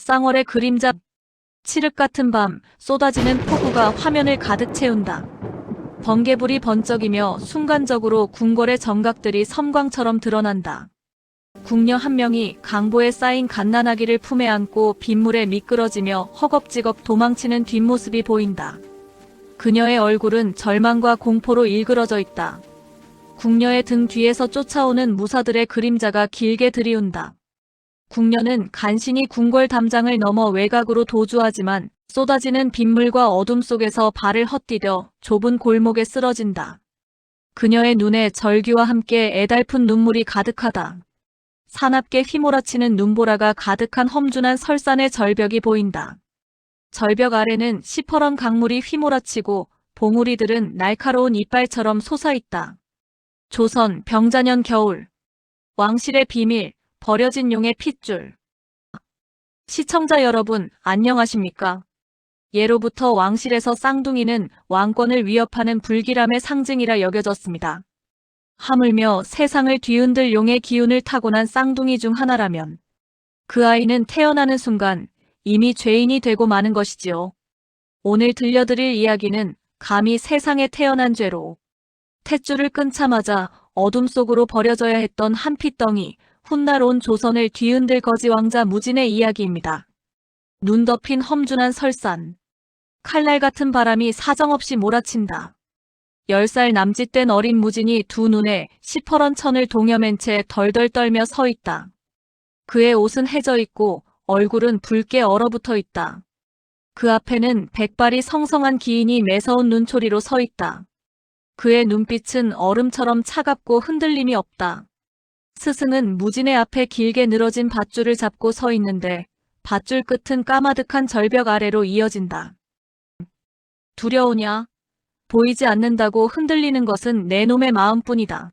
쌍월의 그림자, 칠흑 같은 밤, 쏟아지는 폭우가 화면을 가득 채운다. 번개불이 번쩍이며 순간적으로 궁궐의 정각들이 섬광처럼 드러난다. 궁녀 한 명이 강보에 쌓인 갓난아기를 품에 안고 빗물에 미끄러지며 허겁지겁 도망치는 뒷모습이 보인다. 그녀의 얼굴은 절망과 공포로 일그러져 있다. 궁녀의 등 뒤에서 쫓아오는 무사들의 그림자가 길게 들이운다. 궁녀는 간신히 궁궐 담장을 넘어 외곽으로 도주하지만 쏟아지는 빗물과 어둠 속에서 발을 헛디뎌 좁은 골목에 쓰러진다. 그녀의 눈에 절규와 함께 애달픈 눈물이 가득하다. 사납게 휘몰아치는 눈보라가 가득한 험준한 설산의 절벽이 보인다. 절벽 아래는 시퍼런 강물이 휘몰아치고 봉우리들은 날카로운 이빨처럼 솟아있다. 조선 병자년 겨울. 왕실의 비밀, 버려진 용의 핏줄. 시청자 여러분, 안녕하십니까? 예로부터 왕실에서 쌍둥이는 왕권을 위협하는 불길함의 상징이라 여겨졌습니다. 하물며 세상을 뒤흔들 용의 기운을 타고난 쌍둥이 중 하나라면 그 아이는 태어나는 순간 이미 죄인이 되고 마는 것이지요. 오늘 들려드릴 이야기는 감히 세상에 태어난 죄로 탯줄을 끊자마자 어둠 속으로 버려져야 했던 한 핏덩이, 훗날 온 조선을 뒤흔들 거지 왕자 무진의 이야기입니다. 눈 덮인 험준한 설산. 칼날 같은 바람이 사정없이 몰아친다. 10살 남짓된 어린 무진이 두 눈에 시퍼런 천을 동여맨 채 덜덜 떨며 서 있다. 그의 옷은 해져 있고 얼굴은 붉게 얼어붙어 있다. 그 앞에는 백발이 성성한 기인이 매서운 눈초리로 서 있다. 그의 눈빛은 얼음처럼 차갑고 흔들림이 없다. 스승은 무진의 앞에 길게 늘어진 밧줄을 잡고 서 있는데 밧줄 끝은 까마득한 절벽 아래로 이어진다. 두려우냐? 보이지 않는다고 흔들리는 것은 내 놈의 마음뿐이다.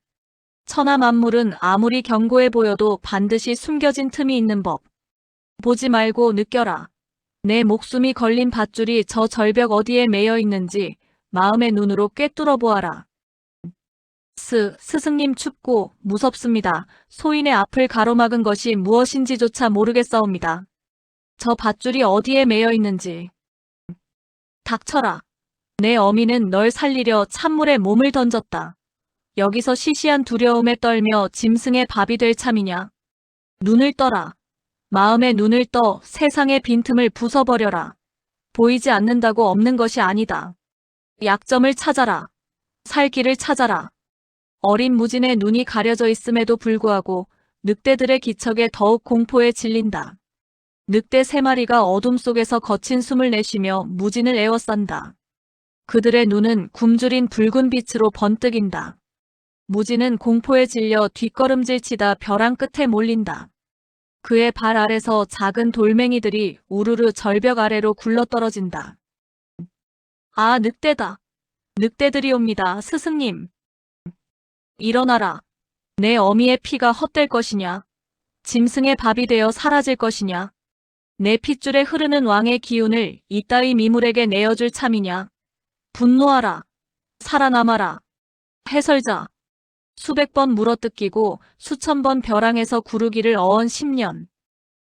천하 만물은 아무리 견고해 보여도 반드시 숨겨진 틈이 있는 법. 보지 말고 느껴라. 내 목숨이 걸린 밧줄이 저 절벽 어디에 매여 있는지 마음의 눈으로 꿰뚫어 보아라. 스승님 춥고 무섭습니다. 소인의 앞을 가로막은 것이 무엇인지조차 모르겠사옵니다. 저 밧줄이 어디에 매여 있는지. 닥쳐라. 내 어미는 널 살리려 찬물에 몸을 던졌다. 여기서 시시한 두려움에 떨며 짐승의 밥이 될 참이냐. 눈을 떠라. 마음의 눈을 떠 세상의 빈틈을 부숴버려라. 보이지 않는다고 없는 것이 아니다. 약점을 찾아라. 살 길을 찾아라. 어린 무진의 눈이 가려져 있음에도 불구하고 늑대들의 기척에 더욱 공포에 질린다. 늑대 3마리가 어둠 속에서 거친 숨을 내쉬며 무진을 에워싼다. 그들의 눈은 굶주린 붉은 빛으로 번뜩인다. 무진은 공포에 질려 뒷걸음질치다 벼랑 끝에 몰린다. 그의 발 아래서 작은 돌멩이들이 우르르 절벽 아래로 굴러떨어진다. 아, 늑대다. 늑대들이 옵니다, 스승님. 일어나라. 내 어미의 피가 헛될 것이냐? 짐승의 밥이 되어 사라질 것이냐? 내 핏줄에 흐르는 왕의 기운을 이따위 미물에게 내어줄 참이냐? 분노하라. 살아남아라. 해설자. 수백 번 물어뜯기고 수천 번 벼랑에서 구르기를 어언 10년.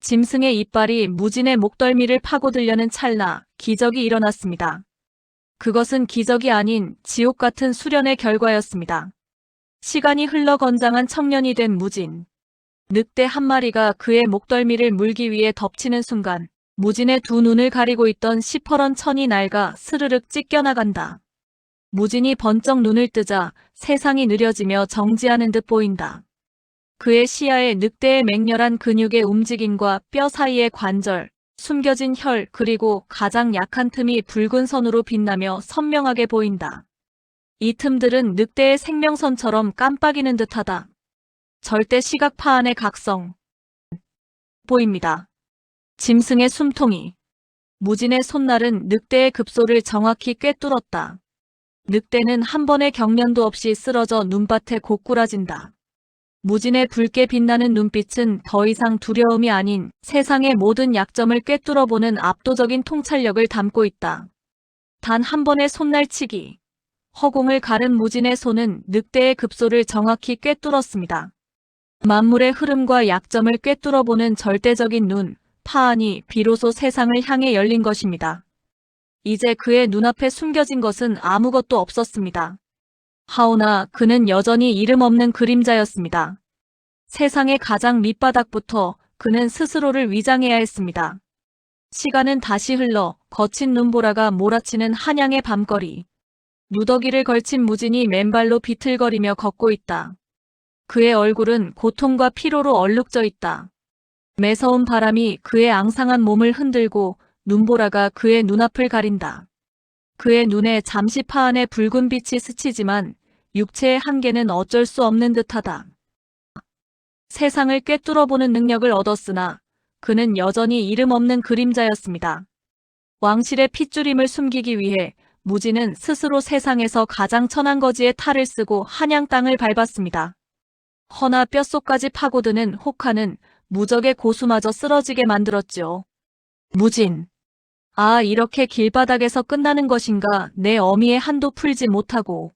짐승의 이빨이 무진의 목덜미를 파고들려는 찰나 기적이 일어났습니다. 그것은 기적이 아닌 지옥 같은 수련의 결과였습니다. 시간이 흘러 건장한 청년이 된 무진. 늑대 한 마리가 그의 목덜미를 물기 위해 덮치는 순간 무진의 두 눈을 가리고 있던 시퍼런 천이 낡아 스르륵 찢겨나간다. 무진이 번쩍 눈을 뜨자 세상이 느려지며 정지하는 듯 보인다. 그의 시야에 늑대의 맹렬한 근육의 움직임과 뼈 사이의 관절, 숨겨진 혈 그리고 가장 약한 틈이 붉은 선으로 빛나며 선명하게 보인다. 이 틈들은 늑대의 생명선처럼 깜빡이는 듯하다. 절대 시각 파안의 각성. 보입니다. 짐승의 숨통이. 무진의 손날은 늑대의 급소를 정확히 꿰뚫었다. 늑대는 한 번의 경련도 없이 쓰러져 눈밭에 고꾸라진다. 무진의 붉게 빛나는 눈빛은 더 이상 두려움이 아닌 세상의 모든 약점을 꿰뚫어보는 압도적인 통찰력을 담고 있다. 단 한 번의 손날치기. 허공을 가른 무진의 손은 늑대의 급소를 정확히 꿰뚫었습니다. 만물의 흐름과 약점을 꿰뚫어보는 절대적인 눈, 파안이 비로소 세상을 향해 열린 것입니다. 이제 그의 눈앞에 숨겨진 것은 아무것도 없었습니다. 하오나 그는 여전히 이름 없는 그림자였습니다. 세상의 가장 밑바닥부터 그는 스스로를 위장해야 했습니다. 시간은 다시 흘러 거친 눈보라가 몰아치는 한양의 밤거리. 누더기를 걸친 무진이 맨발로 비틀거리며 걷고 있다. 그의 얼굴은 고통과 피로로 얼룩져 있다. 매서운 바람이 그의 앙상한 몸을 흔들고 눈보라가 그의 눈앞을 가린다. 그의 눈에 잠시 파안의 붉은 빛이 스치지만 육체의 한계는 어쩔 수 없는 듯하다. 세상을 꿰뚫어보는 능력을 얻었으나 그는 여전히 이름 없는 그림자였습니다. 왕실의 핏줄임을 숨기기 위해 무진은 스스로 세상에서 가장 천한 거지의 탈을 쓰고 한양 땅을 밟았습니다. 허나 뼛속까지 파고드는 혹한은 무적의 고수마저 쓰러지게 만들었지요. 무진. 아, 이렇게 길바닥에서 끝나는 것인가. 내 어미의 한도 풀지 못하고.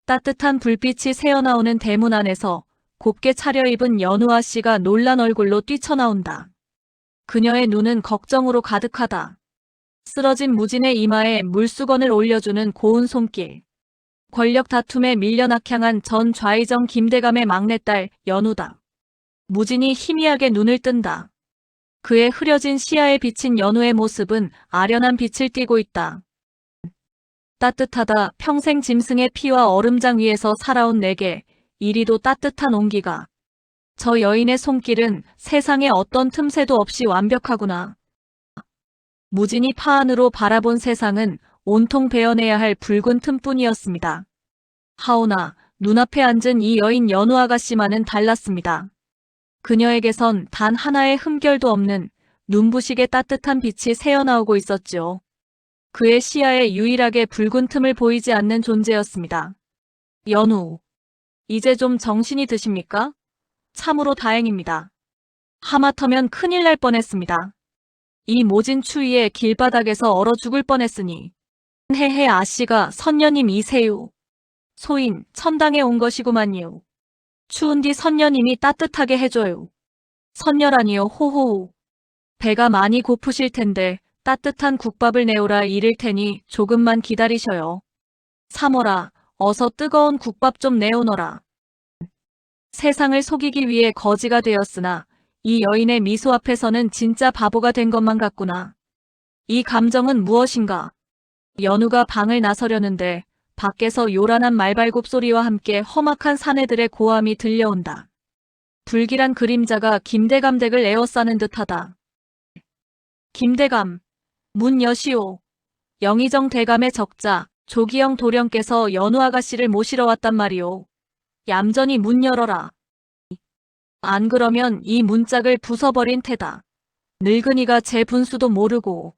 따뜻한 불빛이 새어나오는 대문 안에서 곱게 차려입은 연우아 씨가 놀란 얼굴로 뛰쳐나온다. 그녀의 눈은 걱정으로 가득하다. 쓰러진 무진의 이마에 물수건을 올려주는 고운 손길. 권력 다툼에 밀려 낙향한 전 좌의정 김대감의 막내딸 연우다. 무진이 희미하게 눈을 뜬다. 그의 흐려진 시야에 비친 연우의 모습은 아련한 빛을 띠고 있다. 따뜻하다. 평생 짐승의 피와 얼음장 위에서 살아온 내게 이리도 따뜻한 온기가. 저 여인의 손길은 세상에 어떤 틈새도 없이 완벽하구나. 무진이 파안으로 바라본 세상은 온통 베어내야 할 붉은 틈뿐이었습니다. 하오나 눈앞에 앉은 이 여인 연우 아가씨만은 달랐습니다. 그녀에게선 단 하나의 흠결도 없는 눈부시게 따뜻한 빛이 새어나오고 있었지요. 그의 시야에 유일하게 붉은 틈을 보이지 않는 존재였습니다. 연우, 이제 좀 정신이 드십니까? 참으로 다행입니다. 하마터면 큰일 날 뻔했습니다. 이 모진 추위에 길바닥에서 얼어 죽을 뻔했으니. 헤헤, 아씨가 선녀님 이세요. 소인 천당에 온 것이구만요. 추운 뒤 선녀님이 따뜻하게 해줘요. 선녀라니요. 호호호. 배가 많이 고프실 텐데 따뜻한 국밥을 내오라 이를 테니 조금만 기다리셔요. 사모라, 어서 뜨거운 국밥 좀 내오너라. 세상을 속이기 위해 거지가 되었으나 이 여인의 미소 앞에서는 진짜 바보가 된 것만 같구나. 이 감정은 무엇인가? 연우가 방을 나서려는데 밖에서 요란한 말발굽 소리와 함께 험악한 사내들의 고함이 들려온다. 불길한 그림자가 김대감 댁을 에워싸는 듯하다. 김대감, 문 여시오. 영의정 대감의 적자 조기영 도령께서 연우 아가씨를 모시러 왔단 말이오. 얌전히 문 열어라. 안 그러면 이 문짝을 부숴버린 테다. 늙은이가 제 분수도 모르고.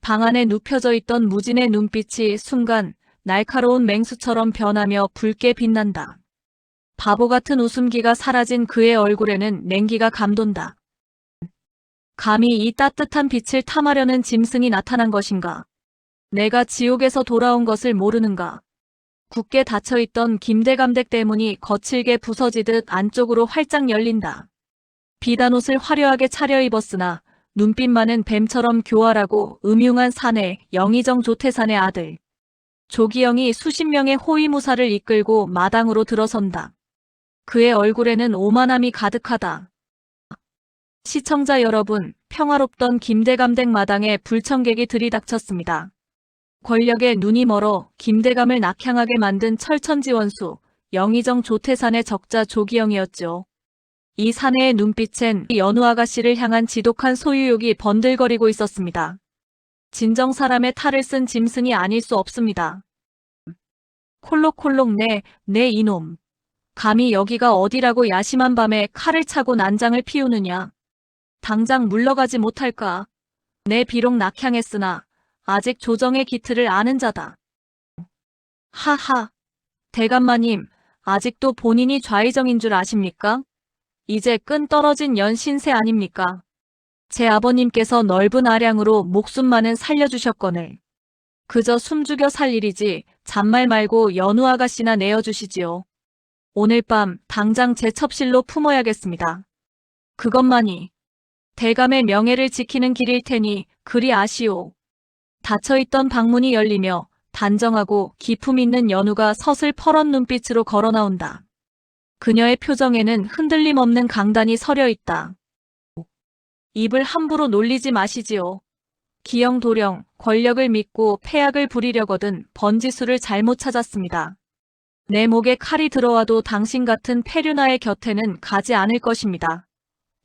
방 안에 눕혀져 있던 무진의 눈빛이 순간 날카로운 맹수처럼 변하며 붉게 빛난다. 바보 같은 웃음기가 사라진 그의 얼굴에는 냉기가 감돈다. 감히 이 따뜻한 빛을 탐하려는 짐승이 나타난 것인가? 내가 지옥에서 돌아온 것을 모르는가? 굳게 닫혀있던 김대감댁 대문이 거칠게 부서지듯 안쪽으로 활짝 열린다. 비단옷을 화려하게 차려입었으나 눈빛만은 뱀처럼 교활하고 음흉한 사내 영의정 조태산의 아들. 조기영이 수십 명의 호위무사를 이끌고 마당으로 들어선다. 그의 얼굴에는 오만함이 가득하다. 시청자 여러분, 평화롭던 김대감댁 마당에 불청객이 들이닥쳤습니다. 권력에 눈이 멀어 김대감을 낙향하게 만든 철천지원수 영의정 조태산의 적자 조기영이었죠. 이 사내의 눈빛엔 연우 아가씨를 향한 지독한 소유욕이 번들거리고 있었습니다. 진정 사람의 탈을 쓴 짐승이 아닐 수 없습니다. 콜록콜록 내 이놈. 감히 여기가 어디라고 야심한 밤에 칼을 차고 난장을 피우느냐. 당장 물러가지 못할까. 내 비록 낙향했으나 아직 조정의 기틀을 아는 자다. 하하. 대감마님, 아직도 본인이 좌의정인 줄 아십니까? 이제 끈 떨어진 연신세 아닙니까? 제 아버님께서 넓은 아량으로 목숨만은 살려주셨거늘. 그저 숨죽여 살 일이지 잔말 말고 연우 아가씨나 내어주시지요. 오늘 밤 당장 제 첩실로 품어야겠습니다. 그것만이. 대감의 명예를 지키는 길일 테니 그리 아시오. 닫혀있던 방문이 열리며 단정하고 기품 있는 연우가 서슬퍼런 눈빛으로 걸어 나온다. 그녀의 표정에는 흔들림 없는 강단이 서려 있다. 입을 함부로 놀리지 마시지요. 기영도령, 권력을 믿고 패악을 부리려거든 번지수를 잘못 찾았습니다. 내 목에 칼이 들어와도 당신 같은 패륜아의 곁에는 가지 않을 것입니다.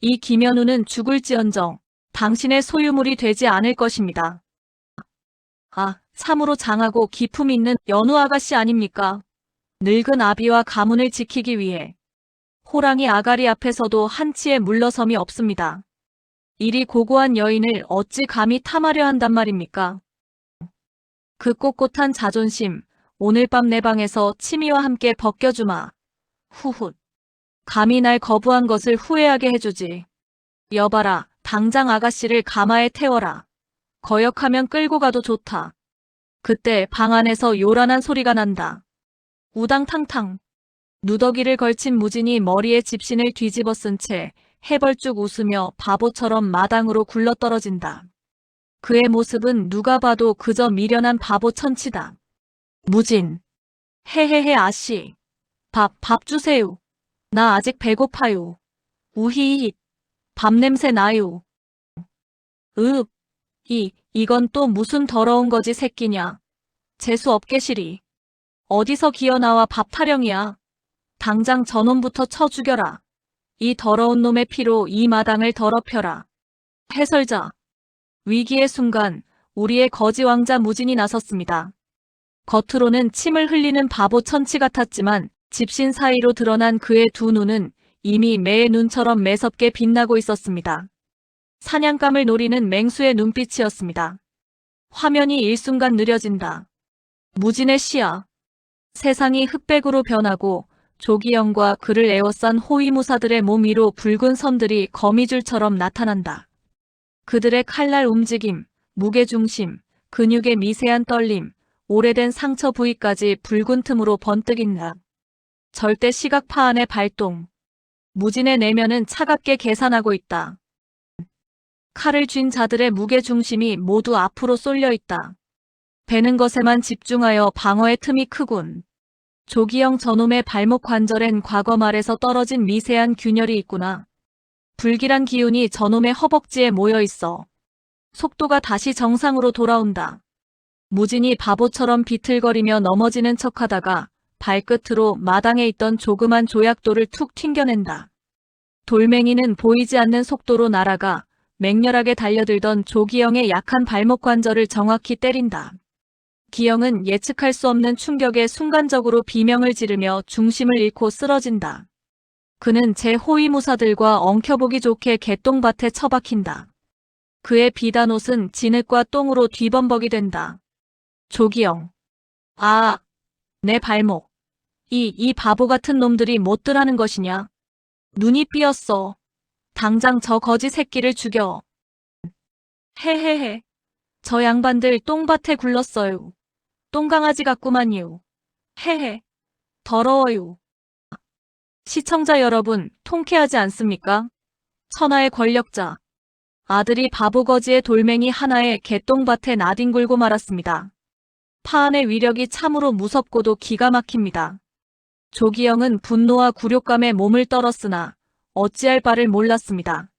이 김연우는 죽을지언정 당신의 소유물이 되지 않을 것입니다. 아, 참으로 장하고 기품 있는 연우 아가씨 아닙니까? 늙은 아비와 가문을 지키기 위해 호랑이 아가리 앞에서도 한치의 물러섬이 없습니다. 이리 고고한 여인을 어찌 감히 탐하려 한단 말입니까? 그 꼿꼿한 자존심, 오늘 밤 내 방에서 치미와 함께 벗겨주마. 후훗. 감히 날 거부한 것을 후회하게 해주지. 여봐라, 당장 아가씨를 가마에 태워라. 거역하면 끌고 가도 좋다. 그때 방 안에서 요란한 소리가 난다. 우당탕탕. 누더기를 걸친 무진이 머리에 집신을 뒤집어 쓴 채 해벌쭉 웃으며 바보처럼 마당으로 굴러떨어진다. 그의 모습은 누가 봐도 그저 미련한 바보 천치다. 무진. 헤헤헤 아씨. 밥 주세요. 나 아직 배고파요. 우히히. 밥 냄새 나요. 이건 또 무슨 더러운 거지 새끼냐. 재수 없게 시리. 어디서 기어나와 밥 타령이야. 당장 저놈부터 쳐 죽여라. 이 더러운 놈의 피로 이 마당을 더럽혀라. 해설자. 위기의 순간 우리의 거지 왕자 무진이 나섰습니다. 겉으로는 침을 흘리는 바보 천치 같았지만 집신 사이로 드러난 그의 두 눈은 이미 매의 눈처럼 매섭게 빛나고 있었습니다. 사냥감을 노리는 맹수의 눈빛이었습니다. 화면이 일순간 느려진다. 무진의 시야. 세상이 흑백으로 변하고 조기영과 그를 에워싼 호위무사들의 몸 위로 붉은 선들이 거미줄처럼 나타난다. 그들의 칼날 움직임, 무게중심, 근육의 미세한 떨림, 오래된 상처 부위까지 붉은 틈으로 번뜩인다. 절대 시각 파안의 발동. 무진의 내면은 차갑게 계산하고 있다. 칼을 쥔 자들의 무게중심이 모두 앞으로 쏠려 있다. 베는 것에만 집중하여 방어의 틈이 크군. 조기영 저놈의 발목 관절엔 과거 말에서 떨어진 미세한 균열이 있구나. 불길한 기운이 저놈의 허벅지에 모여 있어. 속도가 다시 정상으로 돌아온다. 무진이 바보처럼 비틀거리며 넘어지는 척하다가 발끝으로 마당에 있던 조그만 조약돌을 툭 튕겨낸다. 돌멩이는 보이지 않는 속도로 날아가 맹렬하게 달려들던 조기영의 약한 발목 관절을 정확히 때린다. 기영은 예측할 수 없는 충격에 순간적으로 비명을 지르며 중심을 잃고 쓰러진다. 그는 제 호위무사들과 엉켜보기 좋게 개똥밭에 처박힌다. 그의 비단 옷은 진흙과 똥으로 뒤범벅이 된다. 조기영. 아, 내 발목. 이 바보 같은 놈들이 못들 하는 것이냐. 눈이 삐었어. 당장 저 거지 새끼를 죽여. 헤헤헤. 저 양반들 똥밭에 굴렀어요. 똥강아지 같구만요. 헤헤. 더러워요. 시청자 여러분, 통쾌하지 않습니까? 천하의 권력자. 아들이 바보거지의 돌멩이 하나에 개똥밭에 나뒹굴고 말았습니다. 파안의 위력이 참으로 무섭고도 기가 막힙니다. 조기영은 분노와 굴욕감에 몸을 떨었으나 어찌할 바를 몰랐습니다.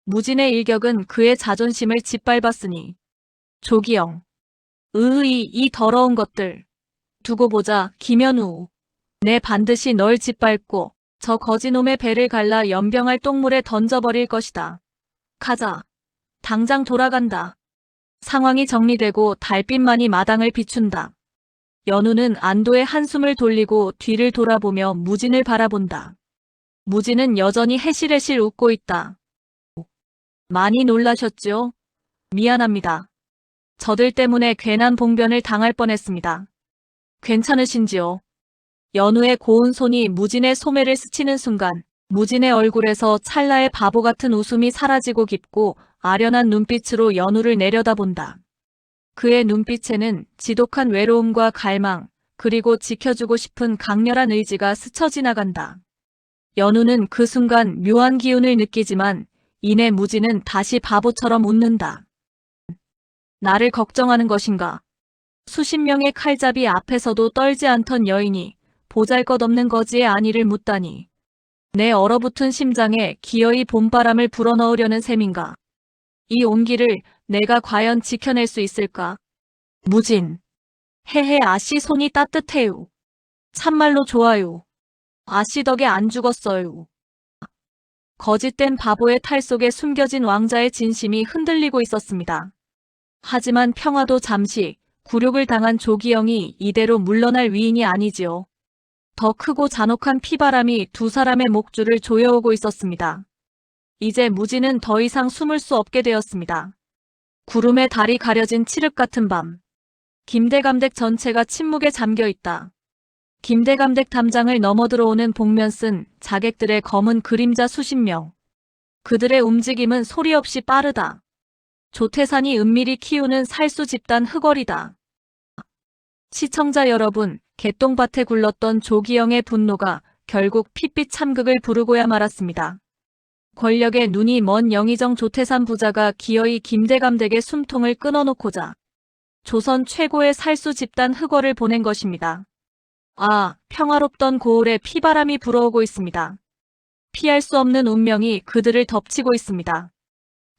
무진의 일격은 그의 자존심을 짓밟았으니. 조기영. 이 더러운 것들. 두고 보자, 김연우. 내 반드시 널 짓밟고 저 거지놈의 배를 갈라 연병할 똥물에 던져버릴 것이다. 가자. 당장 돌아간다. 상황이 정리되고 달빛만이 마당을 비춘다. 연우는 안도의 한숨을 돌리고 뒤를 돌아보며 무진을 바라본다. 무진은 여전히 해실해실 웃고 있다. 많이 놀라셨죠? 미안합니다. 저들 때문에 괜한 봉변을 당할 뻔했습니다. 괜찮으신지요? 연우의 고운 손이 무진의 소매를 스치는 순간 무진의 얼굴에서 찰나의 바보 같은 웃음이 사라지고 깊고 아련한 눈빛으로 연우를 내려다본다. 그의 눈빛에는 지독한 외로움과 갈망, 그리고 지켜주고 싶은 강렬한 의지가 스쳐 지나간다. 연우는 그 순간 묘한 기운을 느끼지만 이내 무진은 다시 바보처럼 웃는다. 나를 걱정하는 것인가? 수십 명의 칼잡이 앞에서도 떨지 않던 여인이 보잘것없는 거지의 안위를 묻다니. 내 얼어붙은 심장에 기어이 봄바람을 불어넣으려는 셈인가? 이 온기를 내가 과연 지켜낼 수 있을까? 무진. 헤헤 아씨 손이 따뜻해요. 참말로 좋아요. 아씨 덕에 안 죽었어요. 거짓된 바보의 탈 속에 숨겨진 왕자의 진심이 흔들리고 있었습니다. 하지만 평화도 잠시, 굴욕을 당한 조기영이 이대로 물러날 위인이 아니지요. 더 크고 잔혹한 피바람이 두 사람의 목줄을 조여오고 있었습니다. 이제 무진은 더 이상 숨을 수 없게 되었습니다. 구름에 달이 가려진 칠흑 같은 밤. 김대감댁 전체가 침묵에 잠겨 있다. 김대감댁 담장을 넘어 들어오는 복면 쓴 자객들의 검은 그림자 수십 명. 그들의 움직임은 소리 없이 빠르다. 조태산이 은밀히 키우는 살수 집단 흑월이다. 시청자 여러분, 개똥밭에 굴렀던 조기영의 분노가 결국 핏빛 참극을 부르고야 말았습니다. 권력의 눈이 먼 영의정 조태산 부자가 기어이 김대감댁의 숨통을 끊어놓고자 조선 최고의 살수 집단 흑월을 보낸 것입니다. 아, 평화롭던 고을에 피바람이 불어오고 있습니다. 피할 수 없는 운명이 그들을 덮치고 있습니다.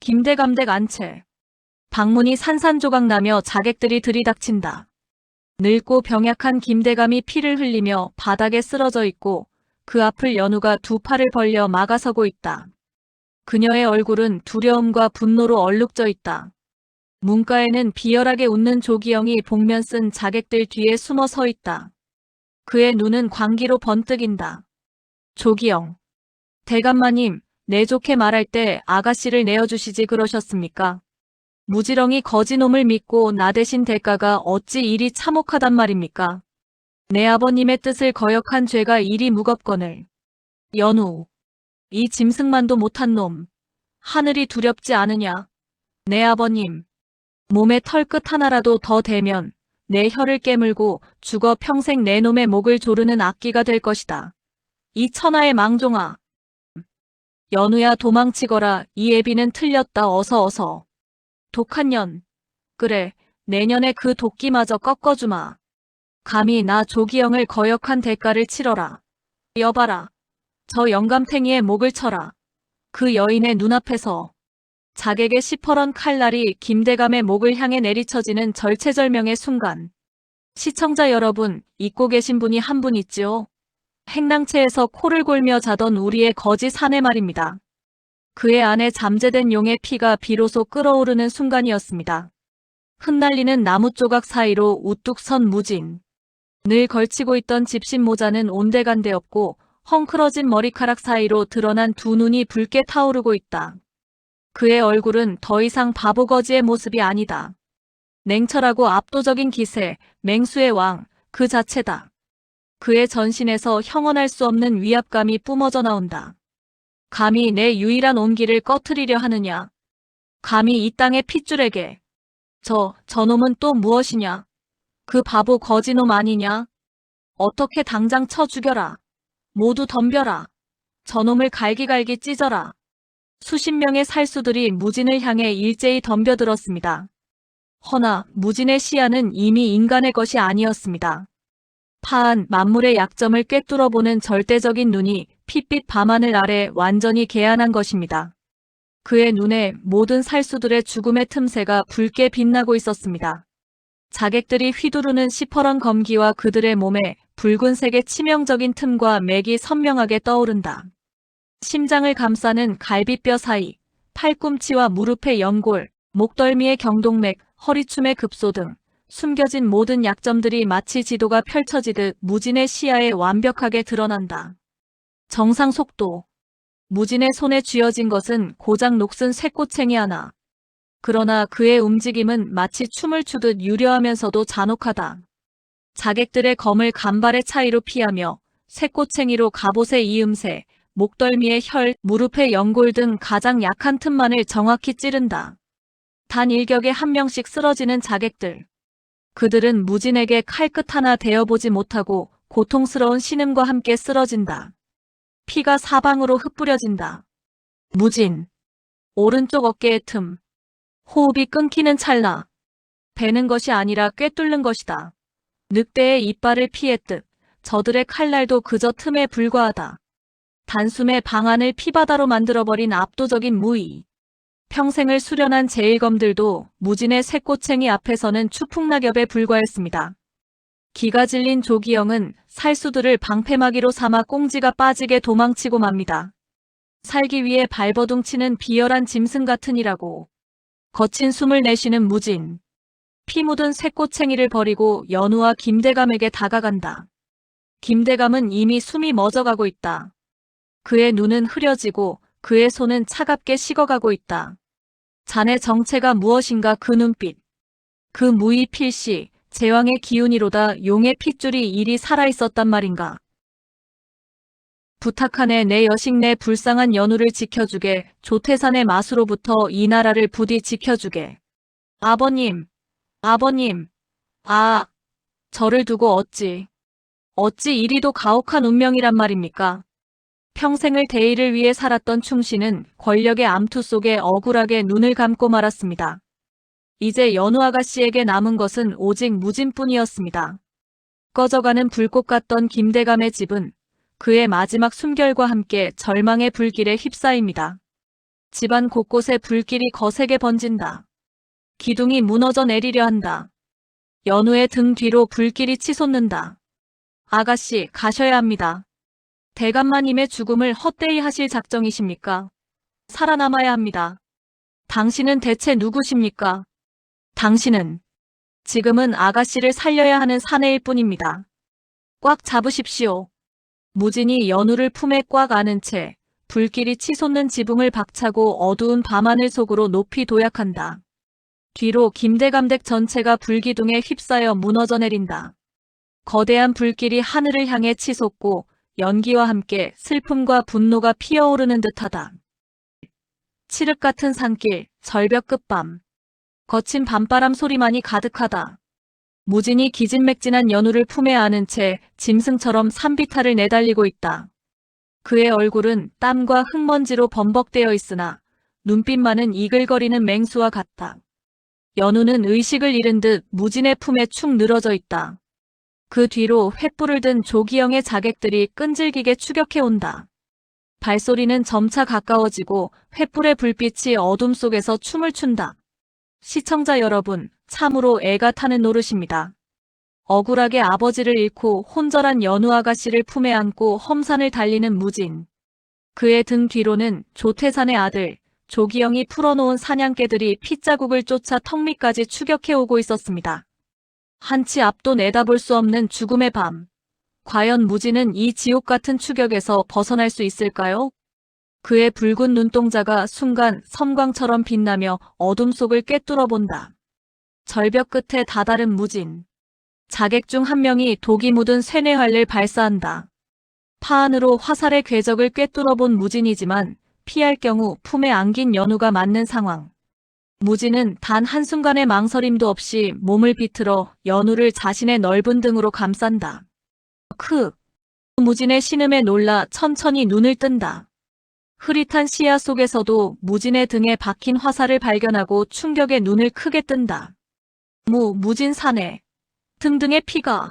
김대감댁 안채. 방문이 산산조각나며 자객들이 들이닥친다. 늙고 병약한 김대감이 피를 흘리며 바닥에 쓰러져 있고 그 앞을 연우가 두 팔을 벌려 막아서고 있다. 그녀의 얼굴은 두려움과 분노로 얼룩져 있다. 문가에는 비열하게 웃는 조기영이 복면 쓴 자객들 뒤에 숨어 서 있다. 그의 눈은 광기로 번뜩인다. 조기영. 대감마님, 내 좋게 말할 때 아가씨를 내어주시지 그러셨습니까? 무지렁이 거지놈을 믿고 나대신 대가가 어찌 이리 참혹하단 말입니까? 내 아버님의 뜻을 거역한 죄가 이리 무겁거늘. 연우. 이 짐승만도 못한 놈. 하늘이 두렵지 않으냐? 내 아버님. 몸에 털끝 하나라도 더 대면 내 혀를 깨물고 죽어 평생 내 놈의 목을 조르는 악기가 될 것이다. 이 천하의 망종아. 연우야 도망치거라. 이 애비는 틀렸다. 어서. 독한 년. 그래, 내년에 그 도끼마저 꺾어주마. 감히 나 조기영을 거역한 대가를 치러라. 여봐라. 저 영감탱이의 목을 쳐라. 그 여인의 눈앞에서. 자객의 시퍼런 칼날이 김대감의 목을 향해 내리쳐지는 절체절명의 순간. 시청자 여러분, 잊고 계신 분이 한 분 있지요? 행랑채에서 코를 골며 자던 우리의 거지 사내 말입니다. 그의 안에 잠재된 용의 피가 비로소 끓어오르는 순간이었습니다. 흩날리는 나무 조각 사이로 우뚝 선 무진. 늘 걸치고 있던 집신 모자는 온데간데 없고 헝클어진 머리카락 사이로 드러난 두 눈이 붉게 타오르고 있다. 그의 얼굴은 더 이상 바보거지의 모습이 아니다. 냉철하고 압도적인 기세, 맹수의 왕, 그 자체다. 그의 전신에서 형언할 수 없는 위압감이 뿜어져 나온다. 감히 내 유일한 온기를 꺼트리려 하느냐. 감히 이 땅의 핏줄에게. 저놈은 또 무엇이냐. 그 바보 거지놈 아니냐. 어떻게 당장 쳐 죽여라. 모두 덤벼라. 저놈을 갈기갈기 찢어라. 수십 명의 살수들이 무진을 향해 일제히 덤벼들었습니다. 허나 무진의 시야는 이미 인간의 것이 아니었습니다. 파한 만물의 약점을 꿰뚫어보는 절대적인 눈이 핏빛 밤하늘 아래 완전히 개안한 것입니다. 그의 눈에 모든 살수들의 죽음의 틈새가 붉게 빛나고 있었습니다. 자객들이 휘두르는 시퍼런 검기와 그들의 몸에 붉은색의 치명적인 틈과 맥이 선명하게 떠오른다. 심장을 감싸는 갈비뼈 사이, 팔꿈치와 무릎의 연골, 목덜미의 경동맥, 허리춤의 급소 등 숨겨진 모든 약점들이 마치 지도가 펼쳐지듯 무진의 시야에 완벽하게 드러난다. 정상 속도. 무진의 손에 쥐어진 것은 고작 녹슨 쇠꼬챙이 하나. 그러나 그의 움직임은 마치 춤을 추듯 유려하면서도 잔혹하다. 자객들의 검을 간발의 차이로 피하며 쇠꼬챙이로 갑옷의 이음새, 목덜미의 혈, 무릎의 연골 등 가장 약한 틈만을 정확히 찌른다. 단 일격에 한 명씩 쓰러지는 자객들. 그들은 무진에게 칼끝 하나 대어보지 못하고 고통스러운 신음과 함께 쓰러진다. 피가 사방으로 흩뿌려진다. 무진. 오른쪽 어깨의 틈. 호흡이 끊기는 찰나. 베는 것이 아니라 꿰뚫는 것이다. 늑대의 이빨을 피했듯 저들의 칼날도 그저 틈에 불과하다. 단숨에 방안을 피바다로 만들어버린 압도적인 무의. 평생을 수련한 제일검들도 무진의 새꼬챙이 앞에서는 추풍낙엽에 불과했습니다. 기가 질린 조기영은 살수들을 방패막이로 삼아 꽁지가 빠지게 도망치고 맙니다. 살기 위해 발버둥치는 비열한 짐승 같으니라고. 거친 숨을 내쉬는 무진. 피 묻은 새꼬챙이를 버리고 연우와 김대감에게 다가간다. 김대감은 이미 숨이 멎어가고 있다. 그의 눈은 흐려지고 그의 손은 차갑게 식어가고 있다. 자네 정체가 무엇인가 그 눈빛. 그 무의 필시, 제왕의 기운이로다 용의 핏줄이 일이 살아있었단 말인가. 부탁하네 내 여식 내 불쌍한 연우를 지켜주게. 조태산의 마수로부터 이 나라를 부디 지켜주게. 아버님, 아버님, 저를 두고 어찌 이리도 가혹한 운명이란 말입니까? 평생을 대의를 위해 살았던 충신은 권력의 암투 속에 억울하게 눈을 감고 말았습니다. 이제 연우 아가씨에게 남은 것은 오직 무진뿐이었습니다. 꺼져가는 불꽃 같던 김대감의 집은 그의 마지막 숨결과 함께 절망의 불길에 휩싸입니다. 집안 곳곳에 불길이 거세게 번진다. 기둥이 무너져 내리려 한다. 연우의 등 뒤로 불길이 치솟는다. 아가씨, 가셔야 합니다. 대감마님의 죽음을 헛되이 하실 작정이십니까? 살아남아야 합니다. 당신은 대체 누구십니까? 당신은 지금은 아가씨를 살려야 하는 사내일 뿐입니다. 꽉 잡으십시오. 무진이 연우를 품에 꽉 안은 채 불길이 치솟는 지붕을 박차고 어두운 밤하늘 속으로 높이 도약한다. 뒤로 김대감댁 전체가 불기둥에 휩싸여 무너져 내린다. 거대한 불길이 하늘을 향해 치솟고 연기와 함께 슬픔과 분노가 피어오르는 듯하다. 칠흑 같은 산길, 절벽 끝밤. 거친 밤바람 소리만이 가득하다. 무진이 기진맥진한 연우를 품에 안은 채 짐승처럼 산비탈을 내달리고 있다. 그의 얼굴은 땀과 흙먼지로 범벅되어 있으나 눈빛만은 이글거리는 맹수와 같다. 연우는 의식을 잃은 듯 무진의 품에 축 늘어져 있다. 그 뒤로 횃불을 든 조기영의 자객들이 끈질기게 추격해온다. 발소리는 점차 가까워지고 횃불의 불빛이 어둠 속에서 춤을 춘다. 시청자 여러분, 참으로 애가 타는 노릇입니다. 억울하게 아버지를 잃고 혼절한 연우 아가씨를 품에 안고 험산을 달리는 무진. 그의 등 뒤로는 조태산의 아들, 조기영이 풀어놓은 사냥개들이 핏자국을 쫓아 턱 밑까지 추격해오고 있었습니다. 한치 앞도 내다볼 수 없는 죽음의 밤. 과연 무진은 이 지옥 같은 추격에서 벗어날 수 있을까요? 그의 붉은 눈동자가 순간 섬광처럼 빛나며 어둠 속을 꿰뚫어 본다. 절벽 끝에 다다른 무진. 자객 중 한 명이 독이 묻은 쇠뇌활을 발사한다. 파 안으로 화살의 궤적을 꿰뚫어 본 무진이지만 피할 경우 품에 안긴 연우가 맞는 상황. 무진은 단 한순간의 망설임도 없이 몸을 비틀어 연우를 자신의 넓은 등으로 감싼다. 무진의 신음에 놀라 천천히 눈을 뜬다. 흐릿한 시야 속에서도 무진의 등에 박힌 화살을 발견하고 충격에 눈을 크게 뜬다. 무진 사내. 등등의 피가.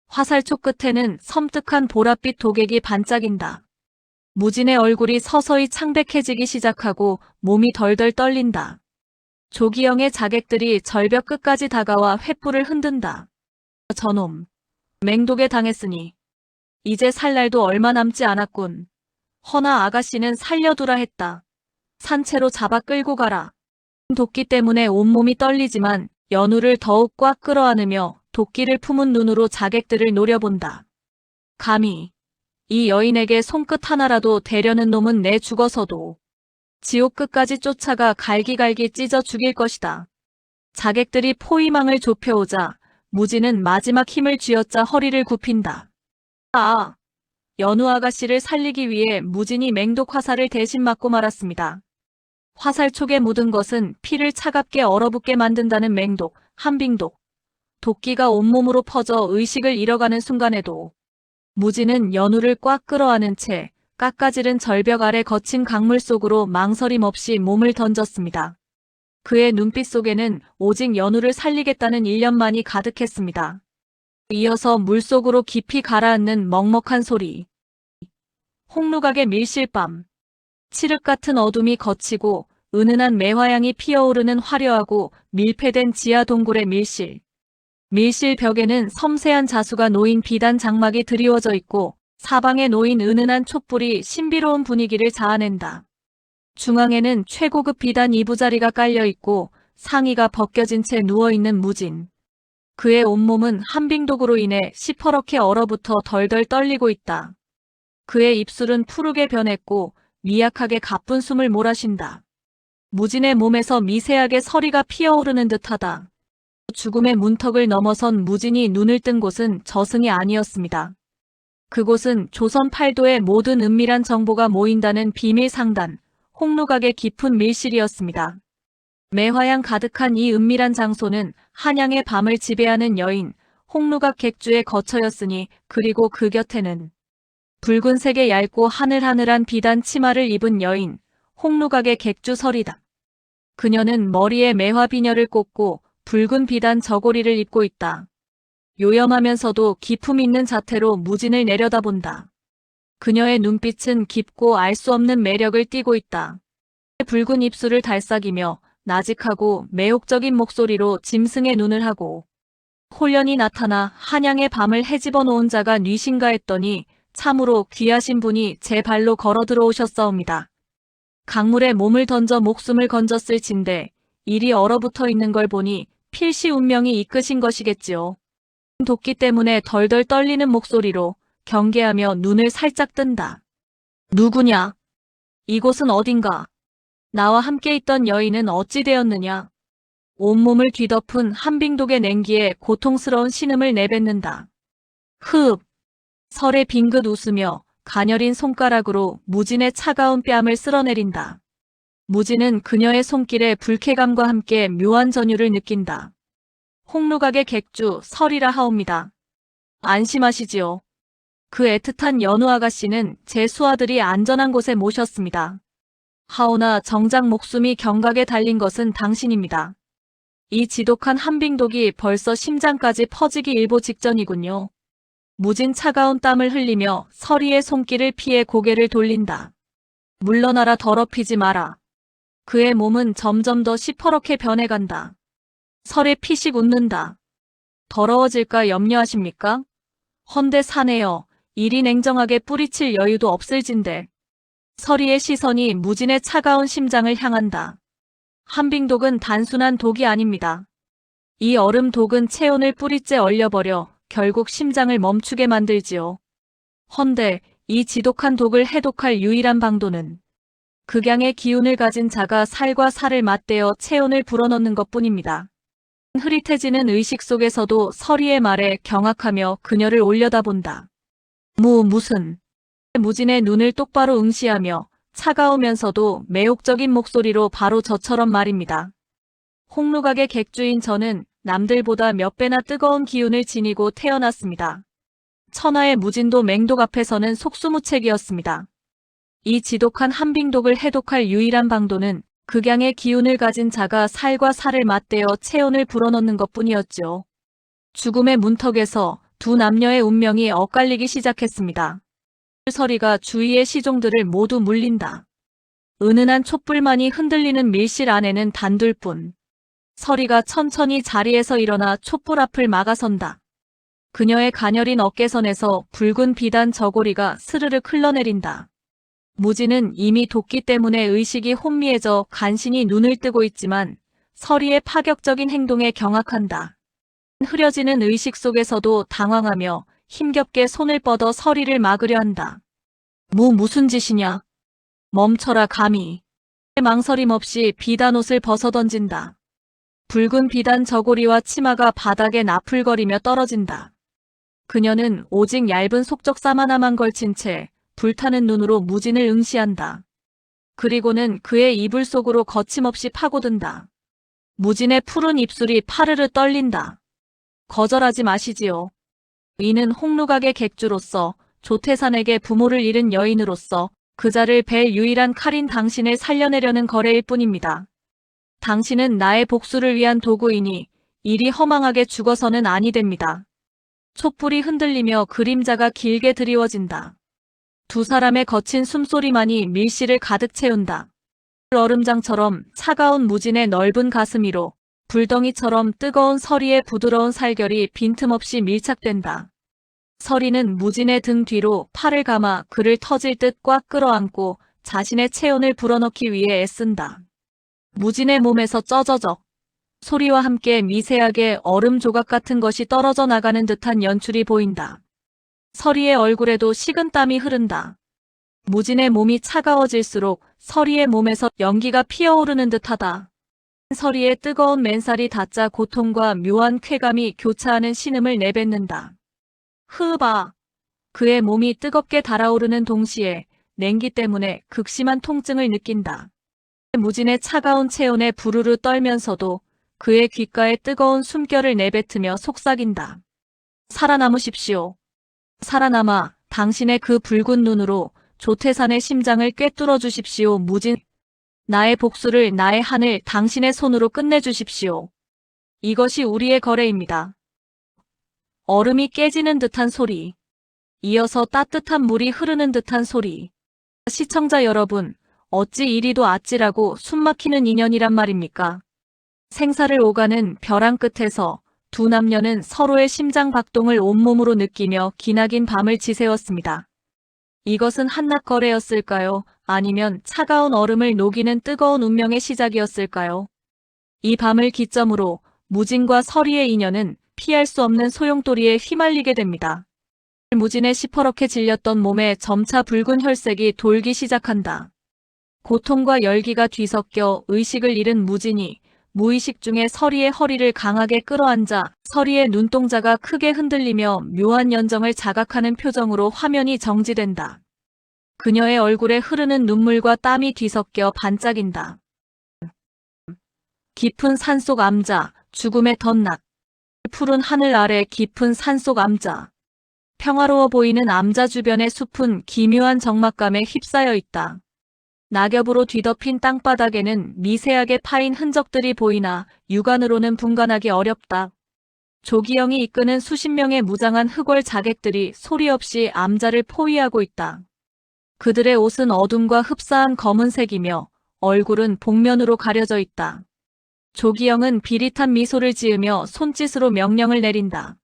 화살촉 끝에는 섬뜩한 보랏빛 도객이 반짝인다. 무진의 얼굴이 서서히 창백해지기 시작하고 몸이 덜덜 떨린다. 조기영의 자객들이 절벽 끝까지 다가와 횃불을 흔든다. 저놈. 맹독에 당했으니 이제 살 날도 얼마 남지 않았군. 허나 아가씨는 살려두라 했다. 산채로 잡아 끌고 가라. 도끼 때문에 온몸이 떨리지만 연우를 더욱 꽉 끌어안으며 도끼를 품은 눈으로 자객들을 노려본다. 감히 이 여인에게 손끝 하나라도 대려는 놈은 내 죽어서도 지옥 끝까지 쫓아가 갈기갈기 찢어 죽일 것이다. 자객들이 포위망을 좁혀오자 무진은 마지막 힘을 쥐어짜 허리를 굽힌다. 연우 아가씨를 살리기 위해 무진이 맹독 화살을 대신 맞고 말았습니다. 화살촉에 묻은 것은 피를 차갑게 얼어붙게 만든다는 맹독, 한빙독. 도끼가 온몸으로 퍼져 의식을 잃어가는 순간에도 무진은 연우를 꽉 끌어안은 채 깎아지른 절벽 아래 거친 강물 속으로 망설임 없이 몸을 던졌습니다. 그의 눈빛 속에는 오직 연우를 살리겠다는 일념만이 가득했습니다. 이어서 물속으로 깊이 가라앉는 먹먹한 소리. 홍루각의 밀실밤. 칠흑 같은 어둠이 걷히고 은은한 매화향이 피어오르는 화려하고 밀폐된 지하 동굴의 밀실. 밀실 벽에는 섬세한 자수가 놓인 비단 장막이 드리워져 있고 사방에 놓인 은은한 촛불이 신비로운 분위기를 자아낸다. 중앙에는 최고급 비단 이부자리가 깔려 있고 상의가 벗겨진 채 누워있는 무진. 그의 온몸은 한빙독으로 인해 시퍼렇게 얼어붙어 덜덜 떨리고 있다. 그의 입술은 푸르게 변했고 미약하게 가쁜 숨을 몰아쉰다. 무진의 몸에서 미세하게 서리가 피어오르는 듯하다. 죽음의 문턱을 넘어선 무진이 눈을 뜬 곳은 저승이 아니었습니다. 그곳은 조선 팔도의 모든 은밀한 정보가 모인다는 비밀 상단, 홍루각의 깊은 밀실이었습니다. 매화향 가득한 이 은밀한 장소는 한양의 밤을 지배하는 여인, 홍루각 객주의 거처였으니 그리고 그 곁에는 붉은색의 얇고 하늘하늘한 비단 치마를 입은 여인, 홍루각의 객주 설이다. 그녀는 머리에 매화 비녀를 꽂고 붉은 비단 저고리를 입고 있다. 요염하면서도 기품 있는 자태로 무진을 내려다본다. 그녀의 눈빛은 깊고 알 수 없는 매력을 띠고 있다. 붉은 입술을 달싹이며 나직하고 매혹적인 목소리로 짐승의 눈을 하고 홀연히 나타나 한양의 밤을 헤집어 놓은 자가 뉘신가 했더니 참으로 귀하신 분이 제 발로 걸어 들어오셨사옵니다. 강물에 몸을 던져 목숨을 건졌을 진데 일이 얼어붙어 있는 걸 보니 필시 운명이 이끄신 것이겠지요. 도끼 때문에 덜덜 떨리는 목소리로 경계하며 눈을 살짝 뜬다. 누구냐? 이곳은 어딘가? 나와 함께 있던 여인은 어찌 되었느냐? 온몸을 뒤덮은 한빙독의 냉기에 고통스러운 신음을 내뱉는다. 흡! 설에 빙긋 웃으며 가녀린 손가락으로 무진의 차가운 뺨을 쓸어내린다. 무진은 그녀의 손길에 불쾌감과 함께 묘한 전율을 느낀다. 홍루각의 객주 설이라 하옵니다. 안심하시지요. 그 애틋한 연우 아가씨는 제 수하들이 안전한 곳에 모셨습니다. 하오나 정작 목숨이 경각에 달린 것은 당신입니다. 이 지독한 한빙독이 벌써 심장까지 퍼지기 일보 직전이군요. 무진 차가운 땀을 흘리며 서리의 손길을 피해 고개를 돌린다. 물러나라 더럽히지 마라. 그의 몸은 점점 더 시퍼렇게 변해간다. 설에 피식 웃는다. 더러워질까 염려하십니까? 헌데 사내여 이리 냉정하게 뿌리칠 여유도 없을진데. 서리의 시선이 무진의 차가운 심장을 향한다. 한빙독은 단순한 독이 아닙니다. 이 얼음 독은 체온을 뿌리째 얼려버려 결국 심장을 멈추게 만들지요. 헌데 이 지독한 독을 해독할 유일한 방도는 극양의 기운을 가진 자가 살과 살을 맞대어 체온을 불어넣는 것뿐입니다. 흐릿해지는 의식 속에서도 서리의 말에 경악하며 그녀를 올려다본다. 무슨. 무진의 눈을 똑바로 응시하며 차가우면서도 매혹적인 목소리로 바로 저처럼 말입니다. 홍루각의 객주인 저는 남들보다 몇 배나 뜨거운 기운을 지니고 태어났습니다. 천하의 무진도 맹독 앞에서는 속수무책이었습니다. 이 지독한 한빙독을 해독할 유일한 방도는 극양의 기운을 가진 자가 살과 살을 맞대어 체온을 불어넣는 것뿐이었죠. 죽음의 문턱에서 두 남녀의 운명이 엇갈리기 시작했습니다. 서리가 주위의 시종들을 모두 물린다. 은은한 촛불만이 흔들리는 밀실 안에는 단둘뿐. 서리가 천천히 자리에서 일어나 촛불 앞을 막아선다. 그녀의 가녀린 어깨선에서 붉은 비단 저고리가 스르륵 흘러내린다. 무진은 이미 도끼 때문에 의식이 혼미해져 간신히 눈을 뜨고 있지만 서리의 파격적인 행동에 경악한다. 흐려지는 의식 속에서도 당황하며 힘겹게 손을 뻗어 서리를 막으려 한다. 무슨 짓이냐? 멈춰라 감히. 망설임 없이 비단 옷을 벗어던진다. 붉은 비단 저고리와 치마가 바닥에 나풀거리며 떨어진다. 그녀는 오직 얇은 속적삼 하나만 걸친 채 불타는 눈으로 무진을 응시한다. 그리고는 그의 이불 속으로 거침없이 파고든다. 무진의 푸른 입술이 파르르 떨린다. 거절하지 마시지요. 이는 홍루각의 객주로서 조태산에게 부모를 잃은 여인으로서 그자를 뵐 유일한 칼인 당신을 살려내려는 거래일 뿐입니다. 당신은 나의 복수를 위한 도구이니 일이 허망하게 죽어서는 아니 됩니다. 촛불이 흔들리며 그림자가 길게 드리워진다. 두 사람의 거친 숨소리만이 밀실을 가득 채운다. 얼음장처럼 차가운 무진의 넓은 가슴 위로 불덩이처럼 뜨거운 서리의 부드러운 살결이 빈틈없이 밀착된다. 서리는 무진의 등 뒤로 팔을 감아 그를 터질 듯 꽉 끌어안고 자신의 체온을 불어넣기 위해 애쓴다. 무진의 몸에서 쩌저적 소리와 함께 미세하게 얼음 조각 같은 것이 떨어져 나가는 듯한 연출이 보인다. 서리의 얼굴에도 식은땀이 흐른다. 무진의 몸이 차가워질수록 서리의 몸에서 연기가 피어오르는 듯하다. 서리의 뜨거운 맨살이 닿자 고통과 묘한 쾌감이 교차하는 신음을 내뱉는다. 흐으바. 그의 몸이 뜨겁게 달아오르는 동시에 냉기 때문에 극심한 통증을 느낀다. 무진의 차가운 체온에 부르르 떨면서도 그의 귓가에 뜨거운 숨결을 내뱉으며 속삭인다. 살아남으십시오. 살아남아 당신의 그 붉은 눈으로 조태산의 심장을 꿰뚫어 주십시오. 무진. 나의 복수를 나의 한을 당신의 손으로 끝내주십시오. 이것이 우리의 거래입니다. 얼음이 깨지는 듯한 소리. 이어서 따뜻한 물이 흐르는 듯한 소리. 시청자 여러분, 어찌 이리도 아찔하고 숨막히는 인연이란 말입니까? 생사를 오가는 벼랑 끝에서 두 남녀는 서로의 심장 박동을 온몸으로 느끼며 기나긴 밤을 지새웠습니다. 이것은 한낱 거래였을까요? 아니면 차가운 얼음을 녹이는 뜨거운 운명의 시작이었을까요? 이 밤을 기점으로 무진과 서리의 인연은 피할 수 없는 소용돌이에 휘말리게 됩니다. 무진의 시퍼렇게 질렸던 몸에 점차 붉은 혈색이 돌기 시작한다. 고통과 열기가 뒤섞여 의식을 잃은 무진이 무의식 중에 서리의 허리를 강하게 끌어안자 서리의 눈동자가 크게 흔들리며 묘한 연정을 자각하는 표정으로 화면이 정지된다. 그녀의 얼굴에 흐르는 눈물과 땀이 뒤섞여 반짝인다. 깊은 산속 암자, 죽음의 덧낙. 푸른 하늘 아래 깊은 산속 암자. 평화로워 보이는 암자 주변의 숲은 기묘한 적막감에 휩싸여 있다. 낙엽으로 뒤덮인 땅바닥에는 미세하게 파인 흔적들이 보이나 육안으로는 분간하기 어렵다. 조기영이 이끄는 수십 명의 무장한 흑월 자객들이 소리 없이 암자를 포위하고 있다. 그들의 옷은 어둠과 흡사한 검은색이며 얼굴은 복면으로 가려져 있다. 조기영은 비릿한 미소를 지으며 손짓으로 명령을 내린다.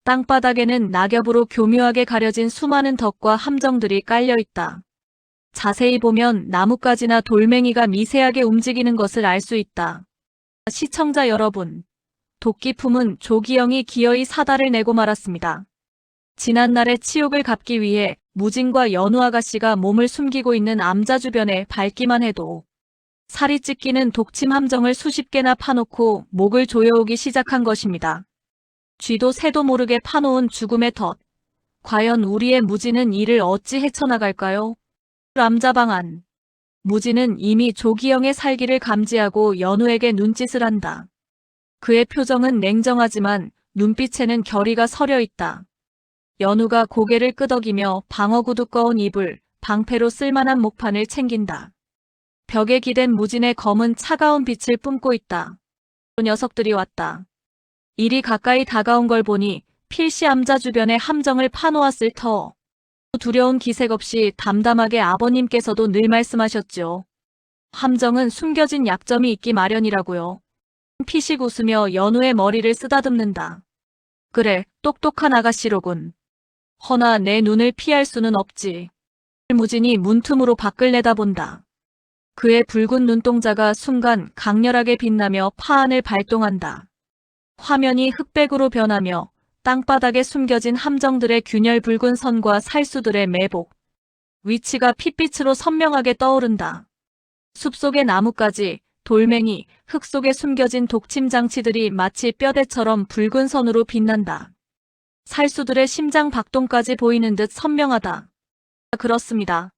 땅바닥에는 낙엽으로 교묘하게 가려진 수많은 덕과 함정들이 깔려 있다. 자세히 보면 나뭇가지나 돌멩이가 미세하게 움직이는 것을 알 수 있다. 시청자 여러분, 도끼품은 조기영이 기어이 사달을 내고 말았습니다. 지난날의 치욕을 갚기 위해 무진과 연우 아가씨가 몸을 숨기고 있는 암자 주변에 밟기만 해도 살이 찢기는 독침 함정을 수십 개나 파놓고 목을 조여오기 시작한 것입니다. 쥐도 새도 모르게 파놓은 죽음의 덫. 과연 우리의 무진은 이를 어찌 헤쳐나갈까요? 암자방안. 무진은 이미 조기영의 살기를 감지하고 연우에게 눈짓을 한다. 그의 표정은 냉정하지만 눈빛에는 결의가 서려 있다. 연우가 고개를 끄덕이며 방어구 두꺼운 이불, 방패로 쓸만한 목판을 챙긴다. 벽에 기댄 무진의 검은 차가운 빛을 뿜고 있다. 녀석들이 왔다. 일이 가까이 다가온 걸 보니 필시 암자 주변에 함정을 파놓았을 터. 두려운 기색 없이 담담하게 아버님께서도 늘 말씀하셨죠. 함정은 숨겨진 약점이 있기 마련이라고요. 피식 웃으며 연우의 머리를 쓰다듬는다. 그래, 똑똑한 아가씨로군. 허나 내 눈을 피할 수는 없지. 무진이 문틈으로 밖을 내다본다. 그의 붉은 눈동자가 순간 강렬하게 빛나며 파안을 발동한다. 화면이 흑백으로 변하며 땅바닥에 숨겨진 함정들의 균열 붉은 선과 살수들의 매복. 위치가 핏빛으로 선명하게 떠오른다. 숲속의 나뭇가지, 돌멩이, 흙 속에 숨겨진 독침 장치들이 마치 뼈대처럼 붉은 선으로 빛난다. 살수들의 심장 박동까지 보이는 듯 선명하다. 그렇습니다.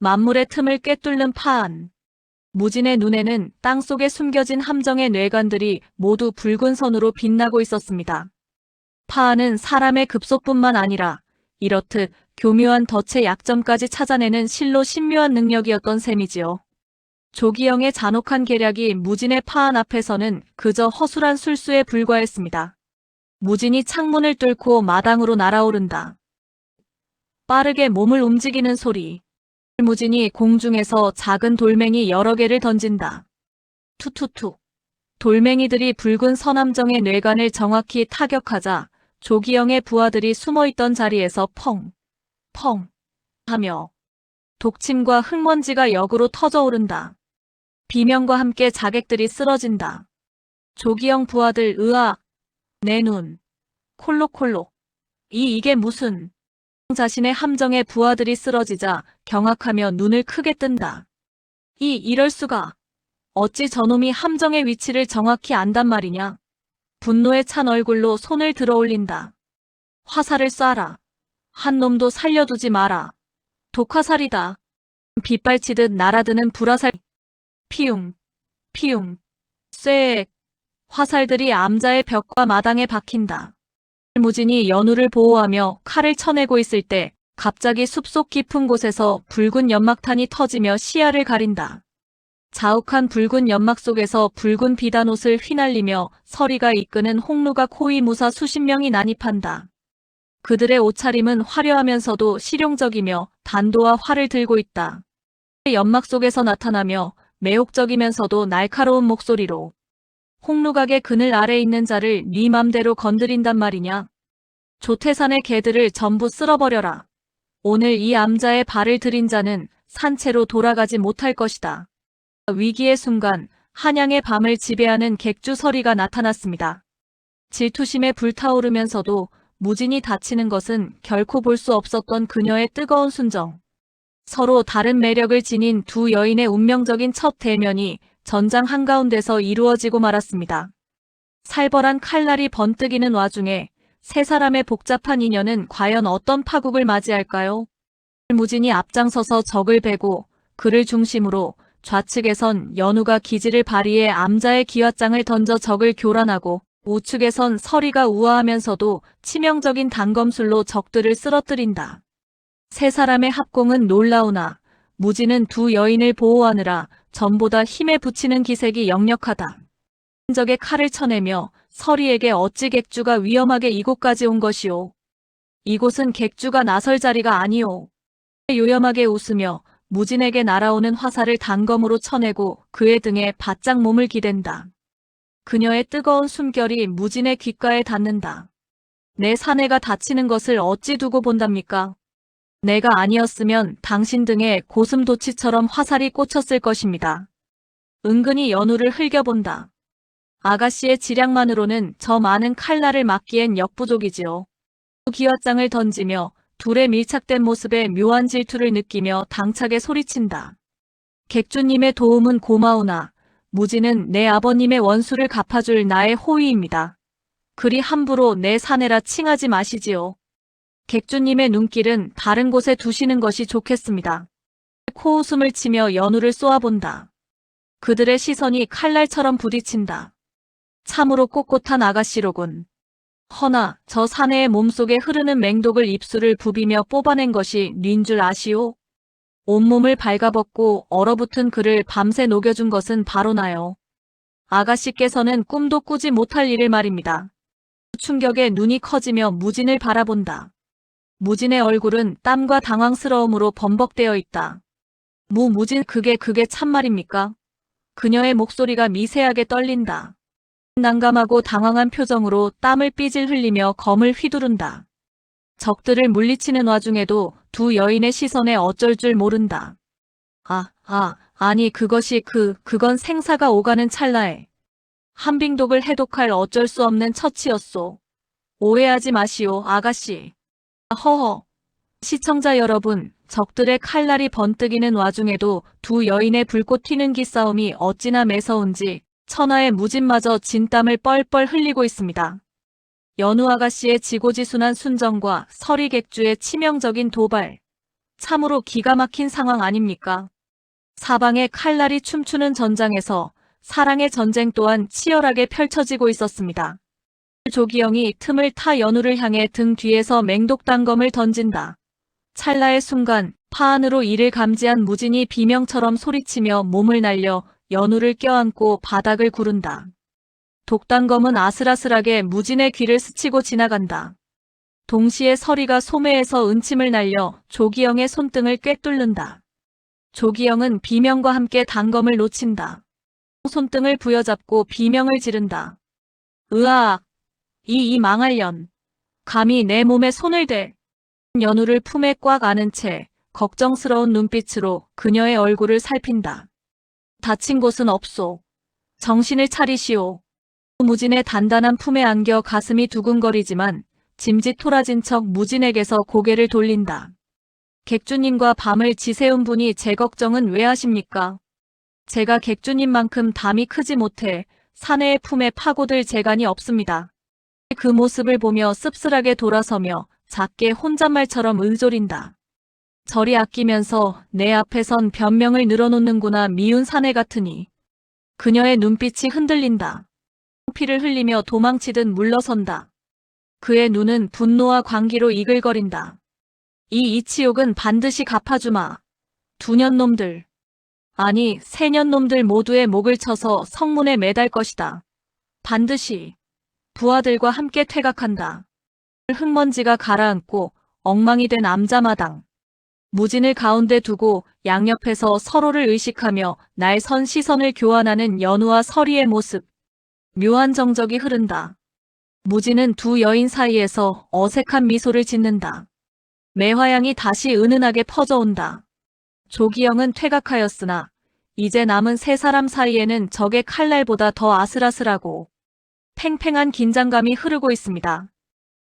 만물의 틈을 꿰뚫는 파안. 무진의 눈에는 땅속에 숨겨진 함정의 뇌관들이 모두 붉은 선으로 빛나고 있었습니다. 파안은 사람의 급소뿐만 아니라 이렇듯 교묘한 덫의 약점까지 찾아내는 실로 신묘한 능력이었던 셈이지요. 조기영의 잔혹한 계략이 무진의 파안 앞에서는 그저 허술한 술수에 불과했습니다. 무진이 창문을 뚫고 마당으로 날아오른다. 빠르게 몸을 움직이는 소리. 무진이 공중에서 작은 돌멩이 여러 개를 던진다. 투투투. 돌멩이들이 붉은 서남정의 뇌관을 정확히 타격하자 조기영의 부하들이 숨어있던 자리에서 펑, 펑 하며 독침과 흙먼지가 역으로 터져오른다. 비명과 함께 자객들이 쓰러진다. 조기영 부하들 으악, 내 눈, 콜록콜록. 이게 무슨... 자신의 함정에 부하들이 쓰러지자 경악하며 눈을 크게 뜬다. 이럴 수가. 어찌 저놈이 함정의 위치를 정확히 안단 말이냐. 분노에 찬 얼굴로 손을 들어 올린다. 화살을 쏴라. 한 놈도 살려두지 마라. 독화살이다. 빗발치듯 날아드는 불화살. 피웅, 피웅, 쇠액. 화살들이 암자의 벽과 마당에 박힌다. 무진이 연우를 보호하며 칼을 쳐내고 있을 때 갑자기 숲속 깊은 곳에서 붉은 연막탄이 터지며 시야를 가린다. 자욱한 붉은 연막 속에서 붉은 비단옷을 휘날리며 서리가 이끄는 홍루가 코위 무사 수십 명이 난입한다. 그들의 옷차림은 화려하면서도 실용적이며 단도와 활을 들고 있다. 연막 속에서 나타나며 매혹적이면서도 날카로운 목소리로 홍루각의 그늘 아래 있는 자를 네 맘대로 건드린단 말이냐. 조태산의 개들을 전부 쓸어버려라. 오늘 이 암자의 발을 들인 자는 산채로 돌아가지 못할 것이다. 위기의 순간 한양의 밤을 지배하는 객주 서리가 나타났습니다. 질투심에 불타오르면서도 무진이 다치는 것은 결코 볼 수 없었던 그녀의 뜨거운 순정. 서로 다른 매력을 지닌 두 여인의 운명적인 첫 대면이 전장 한가운데서 이루어지고 말았습니다. 살벌한 칼날이 번뜩이는 와중에 세 사람의 복잡한 인연은 과연 어떤 파국을 맞이할까요? 무진이 앞장서서 적을 베고 그를 중심으로 좌측에선 연우가 기지를 발휘해 암자의 기왓장을 던져 적을 교란하고 우측에선 서리가 우아하면서도 치명적인 단검술로 적들을 쓰러뜨린다. 세 사람의 합공은 놀라우나 무진은 두 여인을 보호하느라 전보다 힘에 붙이는 기색이 역력하다. 적의 칼을 쳐내며 서리에게 어찌 객주가 위험하게 이곳까지 온 것이오. 이곳은 객주가 나설 자리가 아니오. 요염하게 웃으며 무진에게 날아오는 화살을 단검으로 쳐내고 그의 등에 바짝 몸을 기댄다. 그녀의 뜨거운 숨결이 무진의 귓가에 닿는다. 내 사내가 다치는 것을 어찌 두고 본답니까? 내가 아니었으면 당신 등에 고슴도치처럼 화살이 꽂혔을 것입니다. 은근히 연우를 흘겨본다. 아가씨의 지략만으로는 저 많은 칼날을 막기엔 역부족이지요. 기왓장을 던지며 둘의 밀착된 모습에 묘한 질투를 느끼며 당차게 소리친다. 객주님의 도움은 고마우나 무진은 내 아버님의 원수를 갚아줄 나의 호위입니다. 그리 함부로 내 사내라 칭하지 마시지요. 객주님의 눈길은 다른 곳에 두시는 것이 좋겠습니다. 코웃음을 치며 연우를 쏘아본다. 그들의 시선이 칼날처럼 부딪힌다. 참으로 꼿꼿한 아가씨로군. 허나 저 사내의 몸속에 흐르는 맹독을 입술을 부비며 뽑아낸 것이 닌 줄 아시오? 온몸을 발가벗고 얼어붙은 그를 밤새 녹여준 것은 바로 나요. 아가씨께서는 꿈도 꾸지 못할 일을 말입니다. 충격에 눈이 커지며 무진을 바라본다. 무진의 얼굴은 땀과 당황스러움으로 범벅되어 있다. 무진 그게 참말입니까? 그녀의 목소리가 미세하게 떨린다. 난감하고 당황한 표정으로 땀을 삐질 흘리며 검을 휘두른다. 적들을 물리치는 와중에도 두 여인의 시선에 어쩔 줄 모른다. 아니 그건 생사가 오가는 찰나에 한빙독을 해독할 어쩔 수 없는 처치였소. 오해하지 마시오, 아가씨. 허허. 시청자 여러분, 적들의 칼날이 번뜩이는 와중에도 두 여인의 불꽃 튀는 기싸움이 어찌나 매서운지 천하의 무진마저 진땀을 뻘뻘 흘리고 있습니다. 연우 아가씨의 지고지순한 순정과 서리 객주의 치명적인 도발. 참으로 기가 막힌 상황 아닙니까? 사방에 칼날이 춤추는 전장에서 사랑의 전쟁 또한 치열하게 펼쳐지고 있었습니다. 조기영이 틈을 타 연우를 향해 등 뒤에서 맹독단검을 던진다. 찰나의 순간 파 안으로 이를 감지한 무진이 비명처럼 소리치며 몸을 날려 연우를 껴안고 바닥을 구른다. 독단검은 아슬아슬하게 무진의 귀를 스치고 지나간다. 동시에 서리가 소매에서 은침을 날려 조기영의 손등을 꿰뚫는다. 조기영은 비명과 함께 단검을 놓친다. 손등을 부여잡고 비명을 지른다. 으악! 이 망할년! 감히 내 몸에 손을 대! 연우를 품에 꽉 안은 채 걱정스러운 눈빛으로 그녀의 얼굴을 살핀다. 다친 곳은 없소. 정신을 차리시오. 무진의 단단한 품에 안겨 가슴이 두근거리지만 짐짓 토라진 척 무진에게서 고개를 돌린다. 객주님과 밤을 지새운 분이 제 걱정은 왜 하십니까? 제가 객주님만큼 담이 크지 못해 사내의 품에 파고들 재간이 없습니다. 그 모습을 보며 씁쓸하게 돌아서며 작게 혼잣말처럼 의조린다. 저리 아끼면서 내 앞에선 변명을 늘어놓는구나 미운 사내 같으니. 그녀의 눈빛이 흔들린다. 피를 흘리며 도망치듯 물러선다. 그의 눈은 분노와 광기로 이글거린다. 이 이치욕은 반드시 갚아주마. 두년놈들. 아니, 세년놈들 모두의 목을 쳐서 성문에 매달 것이다. 반드시. 부하들과 함께 퇴각한다. 흙먼지가 가라앉고 엉망이 된 암자마당. 무진을 가운데 두고 양옆에서 서로를 의식하며 날 선 시선을 교환하는 연우와 서리의 모습. 묘한 정적이 흐른다. 무진은 두 여인 사이에서 어색한 미소를 짓는다. 매화향이 다시 은은하게 퍼져온다. 조기영은 퇴각하였으나 이제 남은 세 사람 사이에는 적의 칼날보다 더 아슬아슬하고 팽팽한 긴장감이 흐르고 있습니다.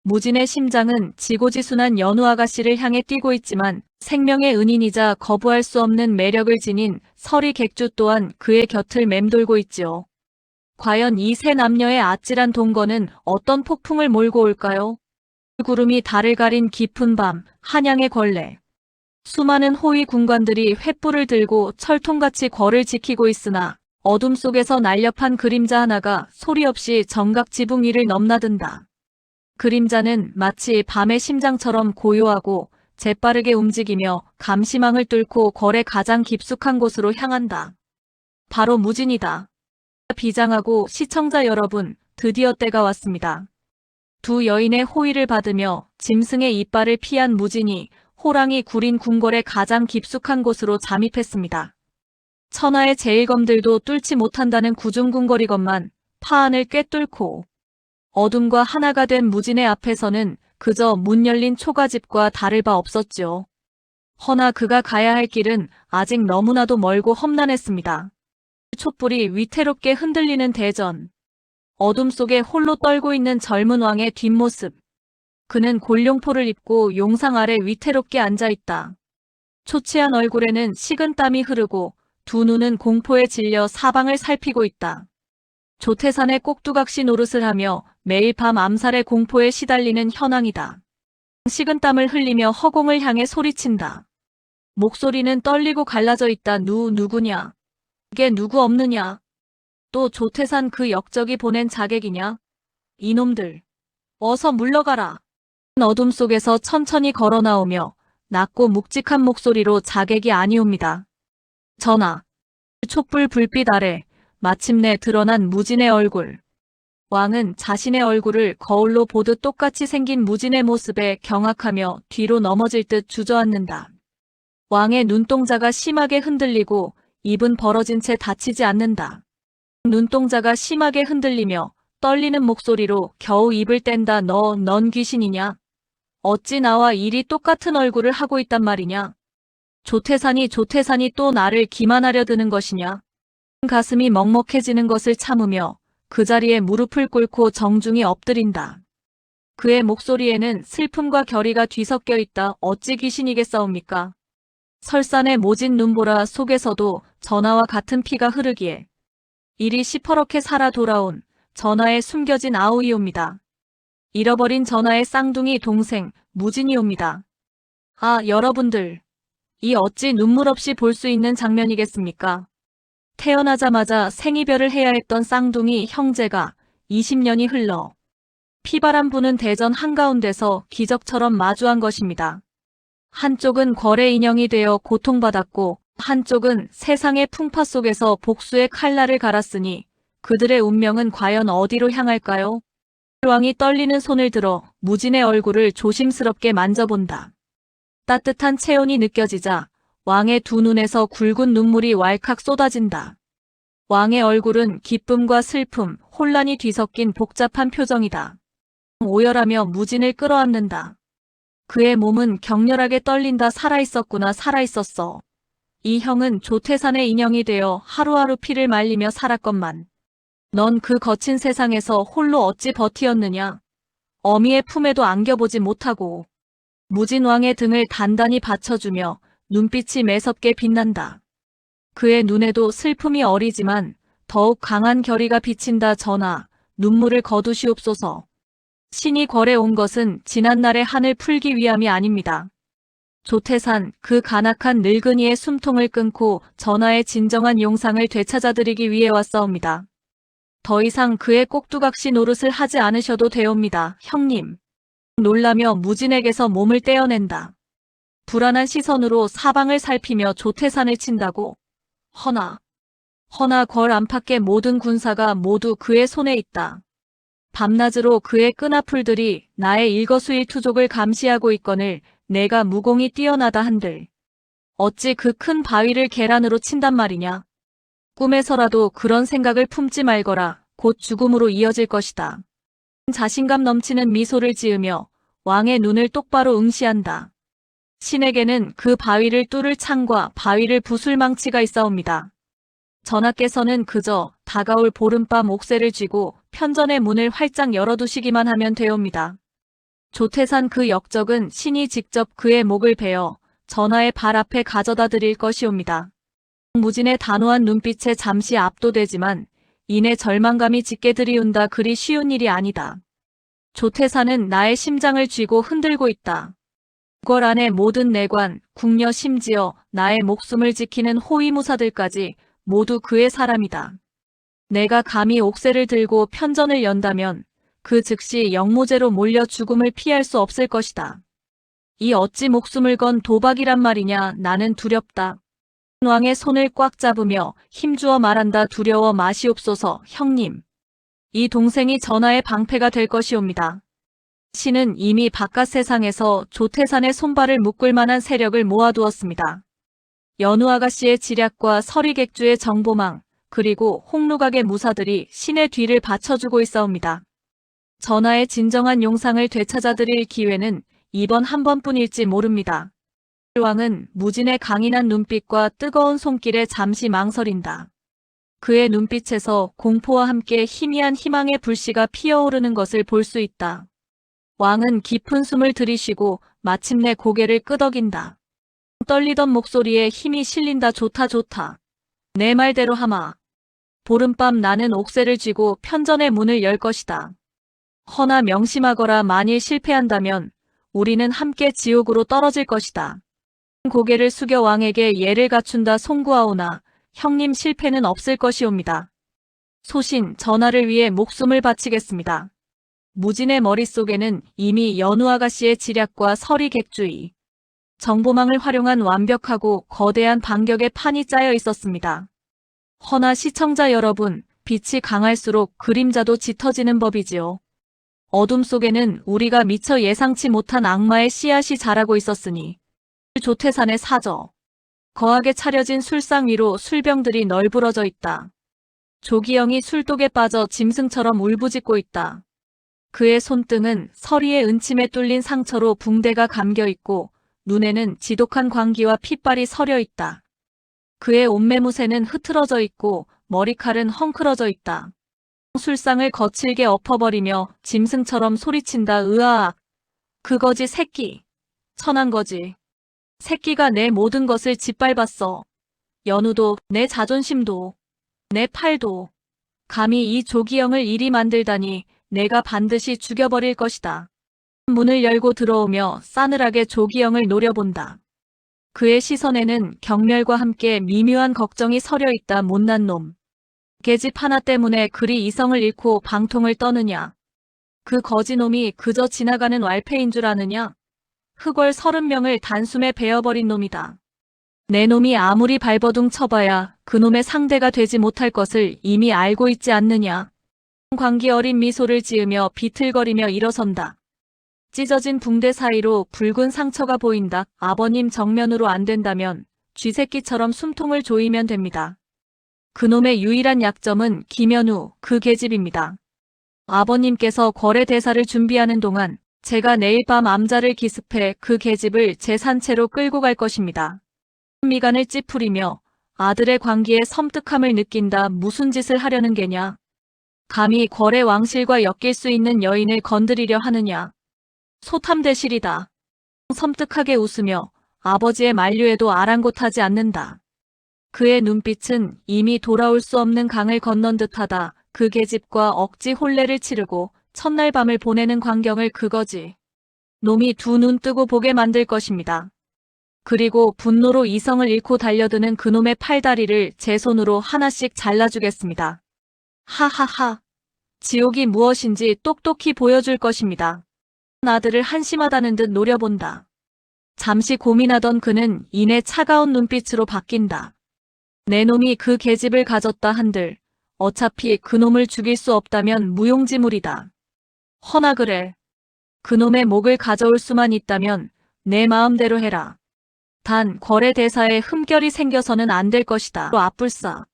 무진의 심장은 지고지순한 연우 아가씨를 향해 뛰고 있지만 생명의 은인이자 거부할 수 없는 매력을 지닌 서리 객주 또한 그의 곁을 맴돌고 있지요. 과연 이 세 남녀의 아찔한 동거는 어떤 폭풍을 몰고 올까요? 구름이 달을 가린 깊은 밤, 한양의 걸레. 수많은 호위 군관들이 횃불을 들고 철통같이 궐을 지키고 있으나 어둠 속에서 날렵한 그림자 하나가 소리 없이 정각 지붕 위를 넘나든다. 그림자는 마치 밤의 심장처럼 고요하고 재빠르게 움직이며 감시망을 뚫고 궐의 가장 깊숙한 곳으로 향한다. 바로 무진이다. 비장하고 시청자 여러분, 드디어 때가 왔습니다. 두 여인의 호의를 받으며 짐승의 이빨을 피한 무진이 호랑이 구린 궁궐의 가장 깊숙한 곳으로 잠입했습니다. 천하의 제일검들도 뚫지 못한다는 구중궁궐이건만 파안을 꿰뚫고 어둠과 하나가 된 무진의 앞에서는 그저 문 열린 초가집과 다를 바 없었지요. 허나 그가 가야 할 길은 아직 너무나도 멀고 험난했습니다. 촛불이 위태롭게 흔들리는 대전. 어둠 속에 홀로 떨고 있는 젊은 왕의 뒷모습. 그는 골룡포를 입고 용상 아래 위태롭게 앉아있다. 초췌한 얼굴에는 식은 땀이 흐르고 두 눈은 공포에 질려 사방을 살피고 있다. 조태산의 꼭두각시 노릇을 하며 매일 밤 암살의 공포에 시달리는 현왕이다. 식은 땀을 흘리며 허공을 향해 소리친다. 목소리는 떨리고 갈라져 있다. 누구냐? 그게 누구 없느냐? 또 조태산 그 역적이 보낸 자객이냐? 이놈들, 어서 물러가라. 어둠 속에서 천천히 걸어 나오며 낮고 묵직한 목소리로 자객이 아니옵니다. 전하, 촛불 불빛 아래 마침내 드러난 무진의 얼굴. 왕은 자신의 얼굴을 거울로 보듯 똑같이 생긴 무진의 모습에 경악하며 뒤로 넘어질 듯 주저앉는다. 왕의 눈동자가 심하게 흔들리고 입은 벌어진 채 닫히지 않는다. 눈동자가 심하게 흔들리며 떨리는 목소리로 겨우 입을 뗀다. 넌 귀신이냐? 어찌 나와 일이 똑같은 얼굴을 하고 있단 말이냐? 조태산이 또 나를 기만하려 드는 것이냐? 가슴이 먹먹해지는 것을 참으며 그 자리에 무릎을 꿇고 정중히 엎드린다. 그의 목소리에는 슬픔과 결의가 뒤섞여 있다. 어찌 귀신이겠사옵니까? 설산의 모진 눈보라 속에서도 전하와 같은 피가 흐르기에 이리 시퍼렇게 살아 돌아온 전하의 숨겨진 아우이옵니다. 잃어버린 전하의 쌍둥이 동생 무진이옵니다. 아, 여러분들, 이 어찌 눈물 없이 볼 수 있는 장면이겠습니까? 태어나자마자 생이별을 해야 했던 쌍둥이 형제가 20년이 흘러 피바람 부는 대전 한가운데서 기적처럼 마주한 것입니다. 한쪽은 거래 인형이 되어 고통받았고 한쪽은 세상의 풍파 속에서 복수의 칼날을 갈았으니 그들의 운명은 과연 어디로 향할까요? 왕이 떨리는 손을 들어 무진의 얼굴을 조심스럽게 만져본다. 따뜻한 체온이 느껴지자 왕의 두 눈에서 굵은 눈물이 왈칵 쏟아진다. 왕의 얼굴은 기쁨과 슬픔, 혼란이 뒤섞인 복잡한 표정이다. 오열하며 무진을 끌어안는다. 그의 몸은 격렬하게 떨린다. 살아있었구나, 살아있었어. 이 형은 조태산의 인형이 되어 하루하루 피를 말리며 살았건만. 넌 그 거친 세상에서 홀로 어찌 버티었느냐. 어미의 품에도 안겨보지 못하고. 무진 왕의 등을 단단히 받쳐주며 눈빛이 매섭게 빛난다. 그의 눈에도 슬픔이 어리지만 더욱 강한 결의가 비친다. 전하, 눈물을 거두시옵소서. 신이 궐에 온 것은 지난날의 한을 풀기 위함이 아닙니다. 조태산, 그 간악한 늙은이의 숨통을 끊고 전하의 진정한 용상을 되찾아드리기 위해 왔사옵니다. 더 이상 그의 꼭두각시 노릇을 하지 않으셔도 되옵니다, 형님. 놀라며 무진에게서 몸을 떼어낸다. 불안한 시선으로 사방을 살피며 조태산을 친다고. 허나 궐 안팎의 모든 군사가 모두 그의 손에 있다. 밤낮으로 그의 끈앞풀들이 나의 일거수일투족을 감시하고 있거늘 내가 무공이 뛰어나다 한들 어찌 그 큰 바위를 계란으로 친단 말이냐. 꿈에서라도 그런 생각을 품지 말거라. 곧 죽음으로 이어질 것이다. 자신감 넘치는 미소를 지으며 왕의 눈을 똑바로 응시한다. 신에게는 그 바위를 뚫을 창과 바위를 부술 망치가 있사옵니다. 전하께서는 그저 다가올 보름밤 옥새를 쥐고 편전의 문을 활짝 열어두시기만 하면 되옵니다. 조태산 그 역적은 신이 직접 그의 목을 베어 전하의 발 앞에 가져다 드릴 것이옵니다. 무진의 단호한 눈빛에 잠시 압도되지만 이내 절망감이 짙게 들이운다. 그리 쉬운 일이 아니다. 조태산은 나의 심장을 쥐고 흔들고 있다. 궐 안의 모든 내관, 궁녀 심지어 나의 목숨을 지키는 호위무사들까지 모두 그의 사람이다. 내가 감히 옥새를 들고 편전을 연다면 그 즉시 영모제로 몰려 죽음을 피할 수 없을 것이다. 이 어찌 목숨을 건 도박이란 말이냐. 나는 두렵다. 왕의 손을 꽉 잡으며 힘주어 말한다. 두려워 마시옵소서, 형님. 이 동생이 전하의 방패가 될 것이옵니다. 신은 이미 바깥 세상에서 조태산의 손발을 묶을 만한 세력을 모아두었습니다. 연우 아가씨의 지략과 서리객주의 정보망, 그리고 홍루각의 무사들이 신의 뒤를 받쳐주고 있사옵니다. 전하의 진정한 용상을 되찾아드릴 기회는 이번 한 번뿐일지 모릅니다. 왕은 무진의 강인한 눈빛과 뜨거운 손길에 잠시 망설인다. 그의 눈빛에서 공포와 함께 희미한 희망의 불씨가 피어오르는 것을 볼 수 있다. 왕은 깊은 숨을 들이쉬고 마침내 고개를 끄덕인다. 떨리던 목소리에 힘이 실린다. 좋다, 좋다. 내 말대로 하마. 보름밤 나는 옥새를 쥐고 편전의 문을 열 것이다. 허나 명심하거라. 만일 실패한다면 우리는 함께 지옥으로 떨어질 것이다. 고개를 숙여 왕에게 예를 갖춘다. 송구하오나 형님 실패는 없을 것이옵니다. 소신 전하를 위해 목숨을 바치겠습니다. 무진의 머릿속에는 이미 연우 아가씨의 지략과 서리객주의, 정보망을 활용한 완벽하고 거대한 반격의 판이 짜여 있었습니다. 허나 시청자 여러분, 빛이 강할수록 그림자도 짙어지는 법이지요. 어둠 속에는 우리가 미처 예상치 못한 악마의 씨앗이 자라고 있었으니 조태산의 사저, 거하게 차려진 술상 위로 술병들이 널브러져 있다. 조기영이 술독에 빠져 짐승처럼 울부짖고 있다. 그의 손등은 서리의 은침에 뚫린 상처로 붕대가 감겨있고 눈에는 지독한 광기와 핏발이 서려 있다. 그의 옷매무새는 흐트러져 있고 머리칼은 헝클어져 있다. 술상을 거칠게 엎어버리며 짐승처럼 소리친다. 으아악! 그 거지 새끼! 천한 거지! 새끼가 내 모든 것을 짓밟았어. 연우도, 내 자존심도, 내 팔도. 감히 이 조기영을 이리 만들다니 내가 반드시 죽여버릴 것이다. 문을 열고 들어오며 싸늘하게 조기영을 노려본다. 그의 시선에는 경멸과 함께 미묘한 걱정이 서려 있다. 못난 놈. 계집 하나 때문에 그리 이성을 잃고 방통을 떠느냐. 그 거지놈이 그저 지나가는 왈패인 줄 아느냐. 흑월 30명을 단숨에 베어버린 놈이다. 내 놈이 아무리 발버둥 쳐봐야 그놈의 상대가 되지 못할 것을 이미 알고 있지 않느냐. 광기 어린 미소를 지으며 비틀거리며 일어선다. 찢어진 붕대 사이로 붉은 상처가 보인다. 아버님 정면으로 안 된다면 쥐새끼처럼 숨통을 조이면 됩니다. 그놈의 유일한 약점은 김연우, 그 계집입니다. 아버님께서 거래 대사를 준비하는 동안 제가 내일 밤 암자를 기습해 그 계집을 제 산채로 끌고 갈 것입니다. 미간을 찌푸리며 아들의 광기에 섬뜩함을 느낀다. 무슨 짓을 하려는 게냐. 감히 거래 왕실과 엮일 수 있는 여인을 건드리려 하느냐. 소탐대실이다. 섬뜩하게 웃으며 아버지의 만류에도 아랑곳하지 않는다. 그의 눈빛은 이미 돌아올 수 없는 강을 건넌 듯하다. 그 계집과 억지 혼례를 치르고 첫날 밤을 보내는 광경을 그거지. 놈이 두 눈 뜨고 보게 만들 것입니다. 그리고 분노로 이성을 잃고 달려드는 그놈의 팔다리를 제 손으로 하나씩 잘라주겠습니다. 하하하. 지옥이 무엇인지 똑똑히 보여줄 것입니다. 아들을 한심하다는 듯 노려본다. 잠시 고민하던 그는 이내 차가운 눈빛으로 바뀐다. 내 놈이 그 계집을 가졌다 한들 어차피 그놈을 죽일 수 없다면 무용지물이다. 허나 그래. 그놈의 목을 가져올 수만 있다면 내 마음대로 해라. 단 거래 대사에 흠결이 생겨서는 안 될 것이다. 앞불싸.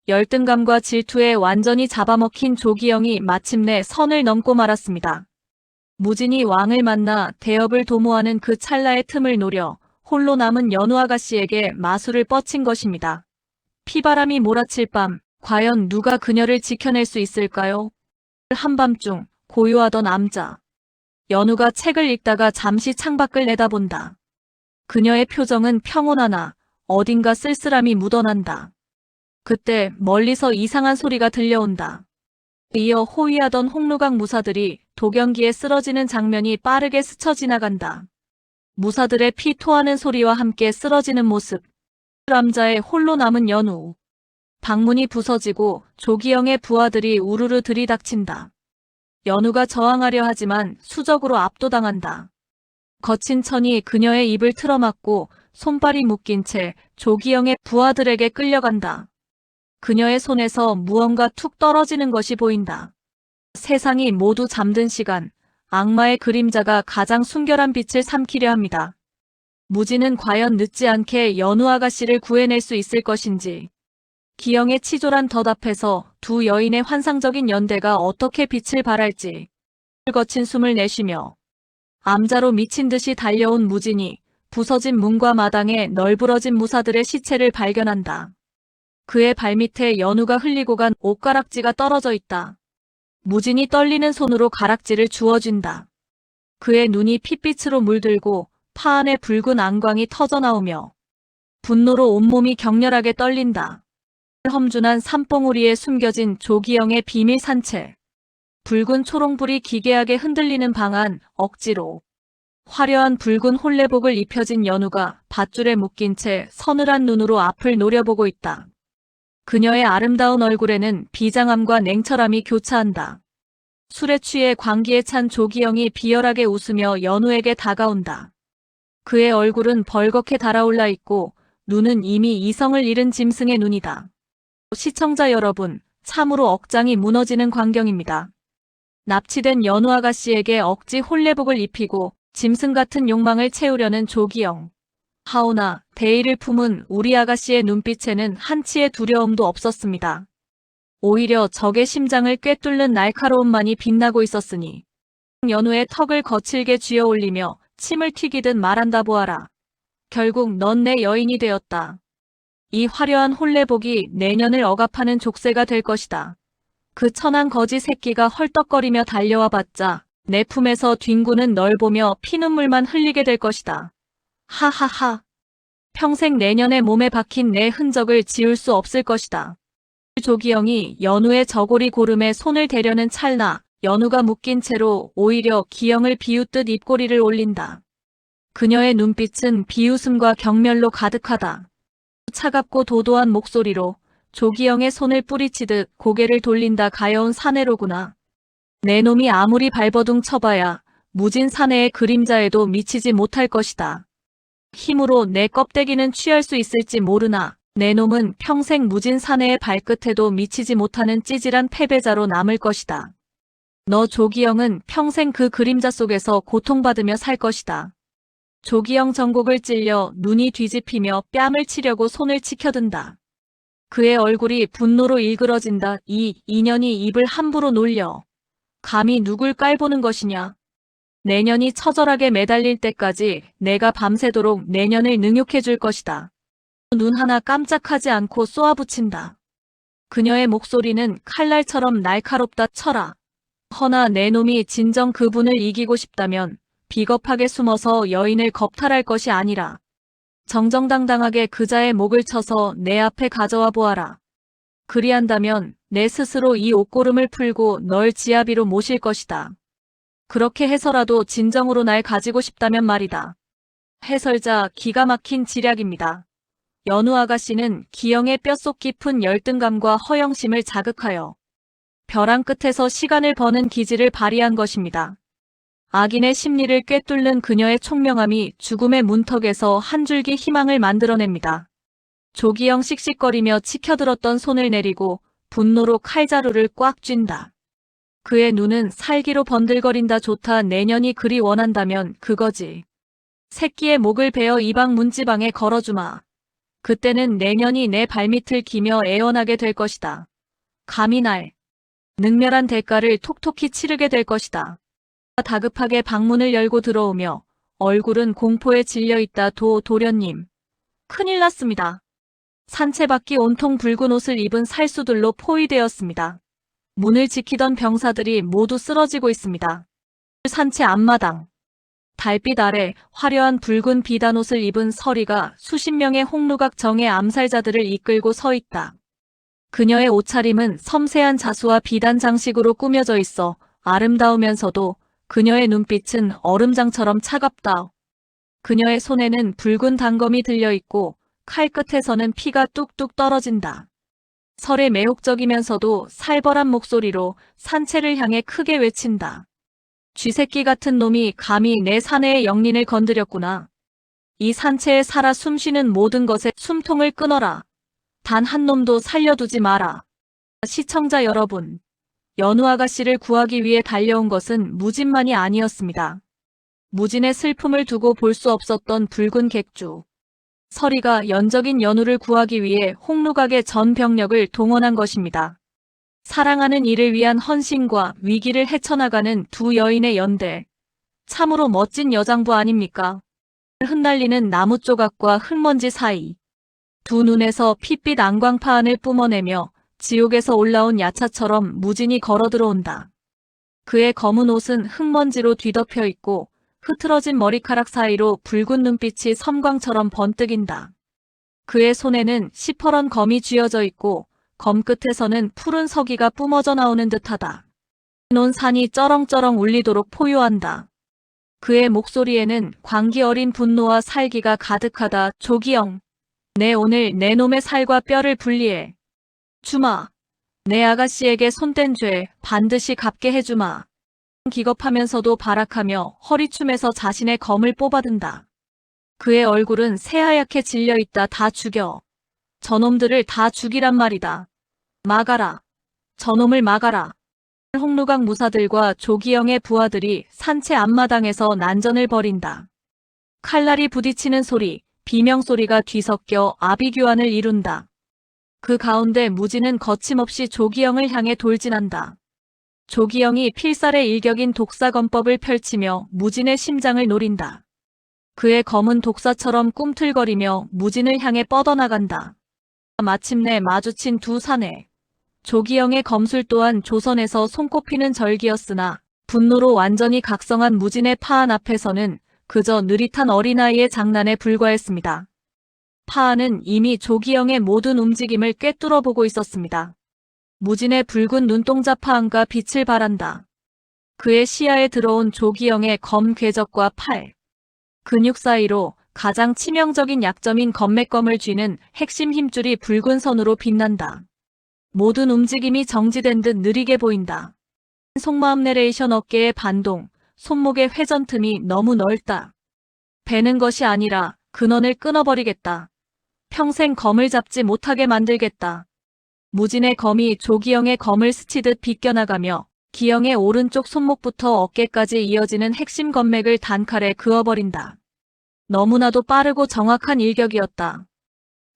열등감과 질투에 완전히 잡아먹힌 조기영이 마침내 선을 넘고 말았습니다. 무진이 왕을 만나 대업을 도모하는 그 찰나의 틈을 노려 홀로 남은 연우 아가씨에게 마술을 뻗친 것입니다. 피바람이 몰아칠 밤, 과연 누가 그녀를 지켜낼 수 있을까요? 한밤중 고요하던 암자. 연우가 책을 읽다가 잠시 창밖을 내다본다. 그녀의 표정은 평온하나 어딘가 쓸쓸함이 묻어난다. 그때 멀리서 이상한 소리가 들려온다. 이어 호위하던 홍루강 무사들이 도경기에 쓰러지는 장면이 빠르게 스쳐 지나간다. 무사들의 피 토하는 소리와 함께 쓰러지는 모습. 암자의 홀로 남은 연우. 방문이 부서지고 조기영의 부하들이 우르르 들이닥친다. 연우가 저항하려 하지만 수적으로 압도당한다. 거친 천이 그녀의 입을 틀어막고 손발이 묶인 채 조기영의 부하들에게 끌려간다. 그녀의 손에서 무언가 툭 떨어지는 것이 보인다. 세상이 모두 잠든 시간, 악마의 그림자가 가장 순결한 빛을 삼키려 합니다. 무진은 과연 늦지 않게 연우 아가씨를 구해낼 수 있을 것인지. 기영의 치졸한 덫 앞에서 두 여인의 환상적인 연대가 어떻게 빛을 발할지. 거친 숨을 내쉬며 암자로 미친 듯이 달려온 무진이 부서진 문과 마당에 널브러진 무사들의 시체를 발견한다. 그의 발밑에 연우가 흘리고 간 옷가락지가 떨어져 있다. 무진이 떨리는 손으로 가락지를 주워쥔다. 그의 눈이 핏빛으로 물들고 파 안에 붉은 안광이 터져나오며 분노로 온몸이 격렬하게 떨린다. 험준한 산봉우리에 숨겨진 조기영의 비밀 산채. 붉은 초롱불이 기괴하게 흔들리는 방 안 억지로. 화려한 붉은 혼례복을 입혀진 연우가 밧줄에 묶인 채 서늘한 눈으로 앞을 노려보고 있다. 그녀의 아름다운 얼굴에는 비장함과 냉철함이 교차한다. 술에 취해 광기에 찬 조기영이 비열하게 웃으며 연우에게 다가온다. 그의 얼굴은 벌겋게 달아올라 있고 눈은 이미 이성을 잃은 짐승의 눈이다. 시청자 여러분, 참으로 억장이 무너지는 광경입니다. 납치된 연우 아가씨에게 억지 혼례복을 입히고 짐승 같은 욕망을 채우려는 조기영. 하오나 대의를 품은 우리 아가씨의 눈빛에는 한치의 두려움도 없었습니다. 오히려 적의 심장을 꿰뚫는 날카로움만이 빛나고 있었으니 연우의 턱을 거칠게 쥐어 올리며 침을 튀기듯 말한다 보아라. 결국 넌 내 여인이 되었다. 이 화려한 혼례복이 내년을 억압하는 족쇄가 될 것이다. 그 천한 거지 새끼가 헐떡거리며 달려와 봤자 내 품에서 뒹구는 널 보며 피눈물만 흘리게 될 것이다. 하하하. 평생 내년의 몸에 박힌 내 흔적을 지울 수 없을 것이다. 조기영이 연우의 저고리 고름에 손을 대려는 찰나 연우가 묶인 채로 오히려 기영을 비웃듯 입꼬리를 올린다. 그녀의 눈빛은 비웃음과 경멸로 가득하다. 차갑고 도도한 목소리로 조기영의 손을 뿌리치듯 고개를 돌린다. 가여운 사내로구나. 내 놈이 아무리 발버둥 쳐봐야 무진 사내의 그림자에도 미치지 못할 것이다. 힘으로 내 껍데기는 취할 수 있을지 모르나 내 놈은 평생 무진 사내의 발끝에도 미치지 못하는 찌질한 패배자로 남을 것이다. 너 조기영은 평생 그 그림자 속에서 고통받으며 살 것이다. 조기영 전곡을 찔려 눈이 뒤집히며 뺨을 치려고 손을 치켜든다. 그의 얼굴이 분노로 일그러진다. 이 인연이 입을 함부로 놀려. 감히 누굴 깔보는 것이냐. 내년이 처절하게 매달릴 때까지 내가 밤새도록 내년을 능욕해 줄 것이다. 눈 하나 깜짝하지 않고 쏘아붙인다. 그녀의 목소리는 칼날처럼 날카롭다. 쳐라. 허나 내 놈이 진정 그분을 이기고 싶다면 비겁하게 숨어서 여인을 겁탈할 것이 아니라 정정당당하게 그자의 목을 쳐서 내 앞에 가져와 보아라. 그리한다면 내 스스로 이 옷고름을 풀고 널 지아비로 모실 것이다. 그렇게 해서라도 진정으로 날 가지고 싶다면 말이다. 해설자 기가 막힌 지략입니다. 연우 아가씨는 기영의 뼛속 깊은 열등감과 허영심을 자극하여 벼랑 끝에서 시간을 버는 기질을 발휘한 것입니다. 악인의 심리를 꿰뚫는 그녀의 총명함이 죽음의 문턱에서 한 줄기 희망을 만들어냅니다. 조기영 씩씩거리며 치켜들었던 손을 내리고 분노로 칼자루를 꽉 쥔다. 그의 눈은 살기로 번들거린다. 좋다. 내년이 그리 원한다면 그거지. 새끼의 목을 베어 이방 문지방에 걸어주마. 그때는 내년이 내 발밑을 기며 애원하게 될 것이다. 감히 날 능멸한 대가를 톡톡히 치르게 될 것이다. 다급하게 방문을 열고 들어오며 얼굴은 공포에 질려있다. 도련님. 큰일 났습니다. 산채바퀴 온통 붉은 옷을 입은 살수들로 포위되었습니다. 문을 지키던 병사들이 모두 쓰러지고 있습니다. 산채 앞마당. 달빛 아래 화려한 붉은 비단옷을 입은 서리가 수십 명의 홍루각 정예 암살자들을 이끌고 서 있다. 그녀의 옷차림은 섬세한 자수와 비단 장식으로 꾸며져 있어 아름다우면서도 그녀의 눈빛은 얼음장처럼 차갑다. 그녀의 손에는 붉은 단검이 들려있고 칼끝에서는 피가 뚝뚝 떨어진다. 설에 매혹적이면서도 살벌한 목소리로 산채를 향해 크게 외친다. 쥐새끼 같은 놈이 감히 내 사내의 영린을 건드렸구나. 이 산채에 살아 숨쉬는 모든 것에 숨통을 끊어라. 단 한 놈도 살려두지 마라. 시청자 여러분, 연우 아가씨를 구하기 위해 달려온 것은 무진만이 아니었습니다. 무진의 슬픔을 두고 볼 수 없었던 붉은 객주. 서리가 연적인 연우를 구하기 위해 홍루각의 전 병력을 동원한 것입니다. 사랑하는 이를 위한 헌신과 위기를 헤쳐나가는 두 여인의 연대. 참으로 멋진 여장부 아닙니까? 흩날리는 나무 조각과 흙먼지 사이. 두 눈에서 핏빛 안광파안을 뿜어내며 지옥에서 올라온 야차처럼 무진이 걸어 들어온다. 그의 검은 옷은 흙먼지로 뒤덮여 있고 흐트러진 머리카락 사이로 붉은 눈빛이 섬광처럼 번뜩인다. 그의 손에는 시퍼런 검이 쥐어져 있고 검 끝에서는 푸른 서기가 뿜어져 나오는 듯하다. 논 산이 쩌렁쩌렁 울리도록 포효한다. 그의 목소리에는 광기 어린 분노와 살기가 가득하다. 조기영, 내 오늘 내 놈의 살과 뼈를 분리해 주마. 내 아가씨에게 손댄 죄 반드시 갚게 해주마. 기겁하면서도 발악하며 허리춤에서 자신의 검을 뽑아든다. 그의 얼굴은 새하얗게 질려있다. 다 죽여. 저놈들을 다 죽이란 말이다. 막아라. 저놈을 막아라. 홍루각 무사들과 조기영의 부하들이 산채 앞마당에서 난전을 벌인다. 칼날이 부딪히는 소리, 비명소리가 뒤섞여 아비규환을 이룬다. 그 가운데 무진은 거침없이 조기영을 향해 돌진한다. 조기영이 필살의 일격인 독사검법을 펼치며 무진의 심장을 노린다. 그의 검은 독사처럼 꿈틀거리며 무진을 향해 뻗어나간다. 마침내 마주친 두 사내. 조기영의 검술 또한 조선에서 손꼽히는 절기였으나 분노로 완전히 각성한 무진의 파안 앞에서는 그저 느릿한 어린아이의 장난에 불과했습니다. 파안은 이미 조기영의 모든 움직임을 꿰뚫어 보고 있었습니다. 무진의 붉은 눈동자 파안과 빛을 발한다. 그의 시야에 들어온 조기영의 검 궤적과 팔, 근육 사이로 가장 치명적인 약점인 검맥검을 쥐는 핵심 힘줄이 붉은 선으로 빛난다. 모든 움직임이 정지된 듯 느리게 보인다. 속마음 내레이션 어깨의 반동, 손목의 회전 틈이 너무 넓다. 베는 것이 아니라 근원을 끊어버리겠다. 평생 검을 잡지 못하게 만들겠다. 무진의 검이 조기영의 검을 스치듯 비껴나가며 기영의 오른쪽 손목부터 어깨까지 이어지는 핵심 검맥을 단칼에 그어버린다. 너무나도 빠르고 정확한 일격이었다.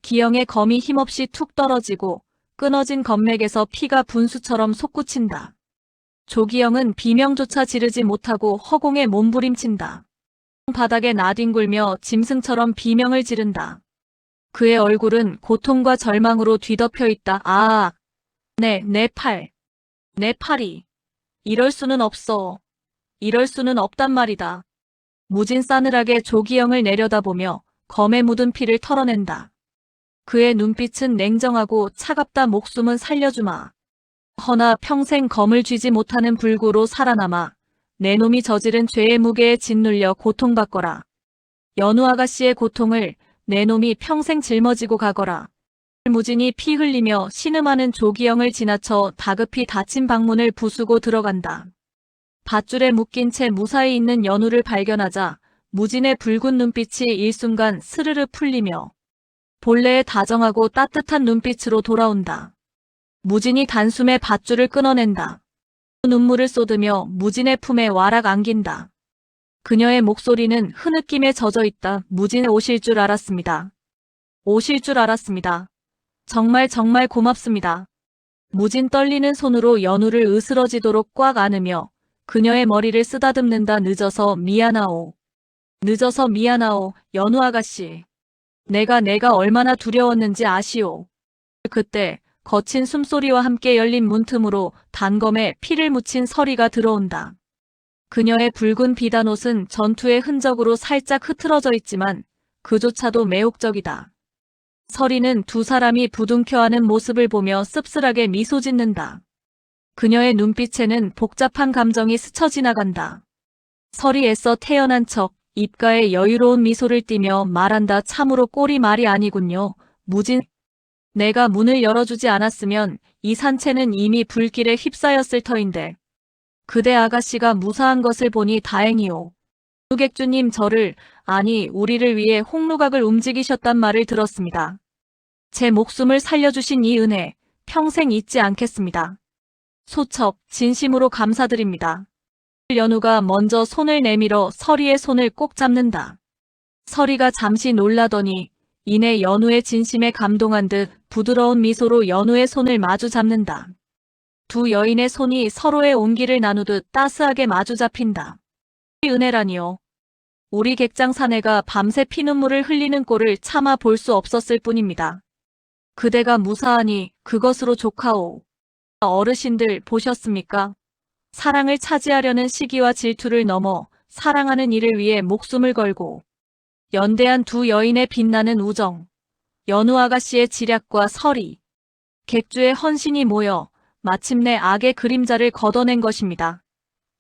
기영의 검이 힘없이 툭 떨어지고 끊어진 검맥에서 피가 분수처럼 솟구친다. 조기영은 비명조차 지르지 못하고 허공에 몸부림친다. 바닥에 나뒹굴며 짐승처럼 비명을 지른다. 그의 얼굴은 고통과 절망으로 뒤덮여 있다. 아, 내 팔. 내 팔이. 이럴 수는 없어. 이럴 수는 없단 말이다. 무진 싸늘하게 조기영을 내려다보며 검에 묻은 피를 털어낸다. 그의 눈빛은 냉정하고 차갑다. 목숨은 살려주마. 허나 평생 검을 쥐지 못하는 불구로 살아남아 내 놈이 저지른 죄의 무게에 짓눌려 고통받거라. 연우 아가씨의 고통을 내 놈이 평생 짊어지고 가거라. 무진이 피 흘리며 신음하는 조기영을 지나쳐 다급히 닫힌 방문을 부수고 들어간다. 밧줄에 묶인 채 무사히 있는 연우를 발견하자 무진의 붉은 눈빛이 일순간 스르르 풀리며 본래의 다정하고 따뜻한 눈빛으로 돌아온다. 무진이 단숨에 밧줄을 끊어낸다. 눈물을 쏟으며 무진의 품에 와락 안긴다. 그녀의 목소리는 흐느낌에 젖어 있다. 무진 오실 줄 알았습니다. 오실 줄 알았습니다. 정말 고맙습니다. 무진 떨리는 손으로 연우를 으스러지도록 꽉 안으며 그녀의 머리를 쓰다듬는다. 늦어서 미안하오. 늦어서 미안하오, 연우 아가씨. 내가 얼마나 두려웠는지 아시오. 그때 거친 숨소리와 함께 열린 문틈으로 단검에 피를 묻힌 서리가 들어온다. 그녀의 붉은 비단옷은 전투의 흔적으로 살짝 흐트러져 있지만 그조차도 매혹적이다. 서리는 두 사람이 부둥켜하는 모습을 보며 씁쓸하게 미소 짓는다. 그녀의 눈빛에는 복잡한 감정이 스쳐 지나간다. 서리 애써 태연한 척 입가에 여유로운 미소를 띠며 말한다. 참으로 꼴이 말이 아니군요. 무진, 내가 문을 열어주지 않았으면 이 산채는 이미 불길에 휩싸였을 터인데 그대 아가씨가 무사한 것을 보니 다행이오. 객주님 저를, 아니 우리를 위해 홍루각을 움직이셨단 말을 들었습니다. 제 목숨을 살려주신 이 은혜 평생 잊지 않겠습니다. 소첩 진심으로 감사드립니다. 연우가 먼저 손을 내밀어 서리의 손을 꼭 잡는다. 서리가 잠시 놀라더니 이내 연우의 진심에 감동한 듯 부드러운 미소로 연우의 손을 마주 잡는다. 두 여인의 손이 서로의 온기를 나누듯 따스하게 마주 잡힌다. 은혜라니요. 우리 객장 사내가 밤새 피눈물을 흘리는 꼴을 참아 볼 수 없었을 뿐입니다. 그대가 무사하니 그것으로 족하오. 어르신들 보셨습니까? 사랑을 차지하려는 시기와 질투를 넘어 사랑하는 이를 위해 목숨을 걸고 연대한 두 여인의 빛나는 우정, 연우 아가씨의 지략과 서리, 객주의 헌신이 모여 마침내 악의 그림자를 걷어낸 것입니다.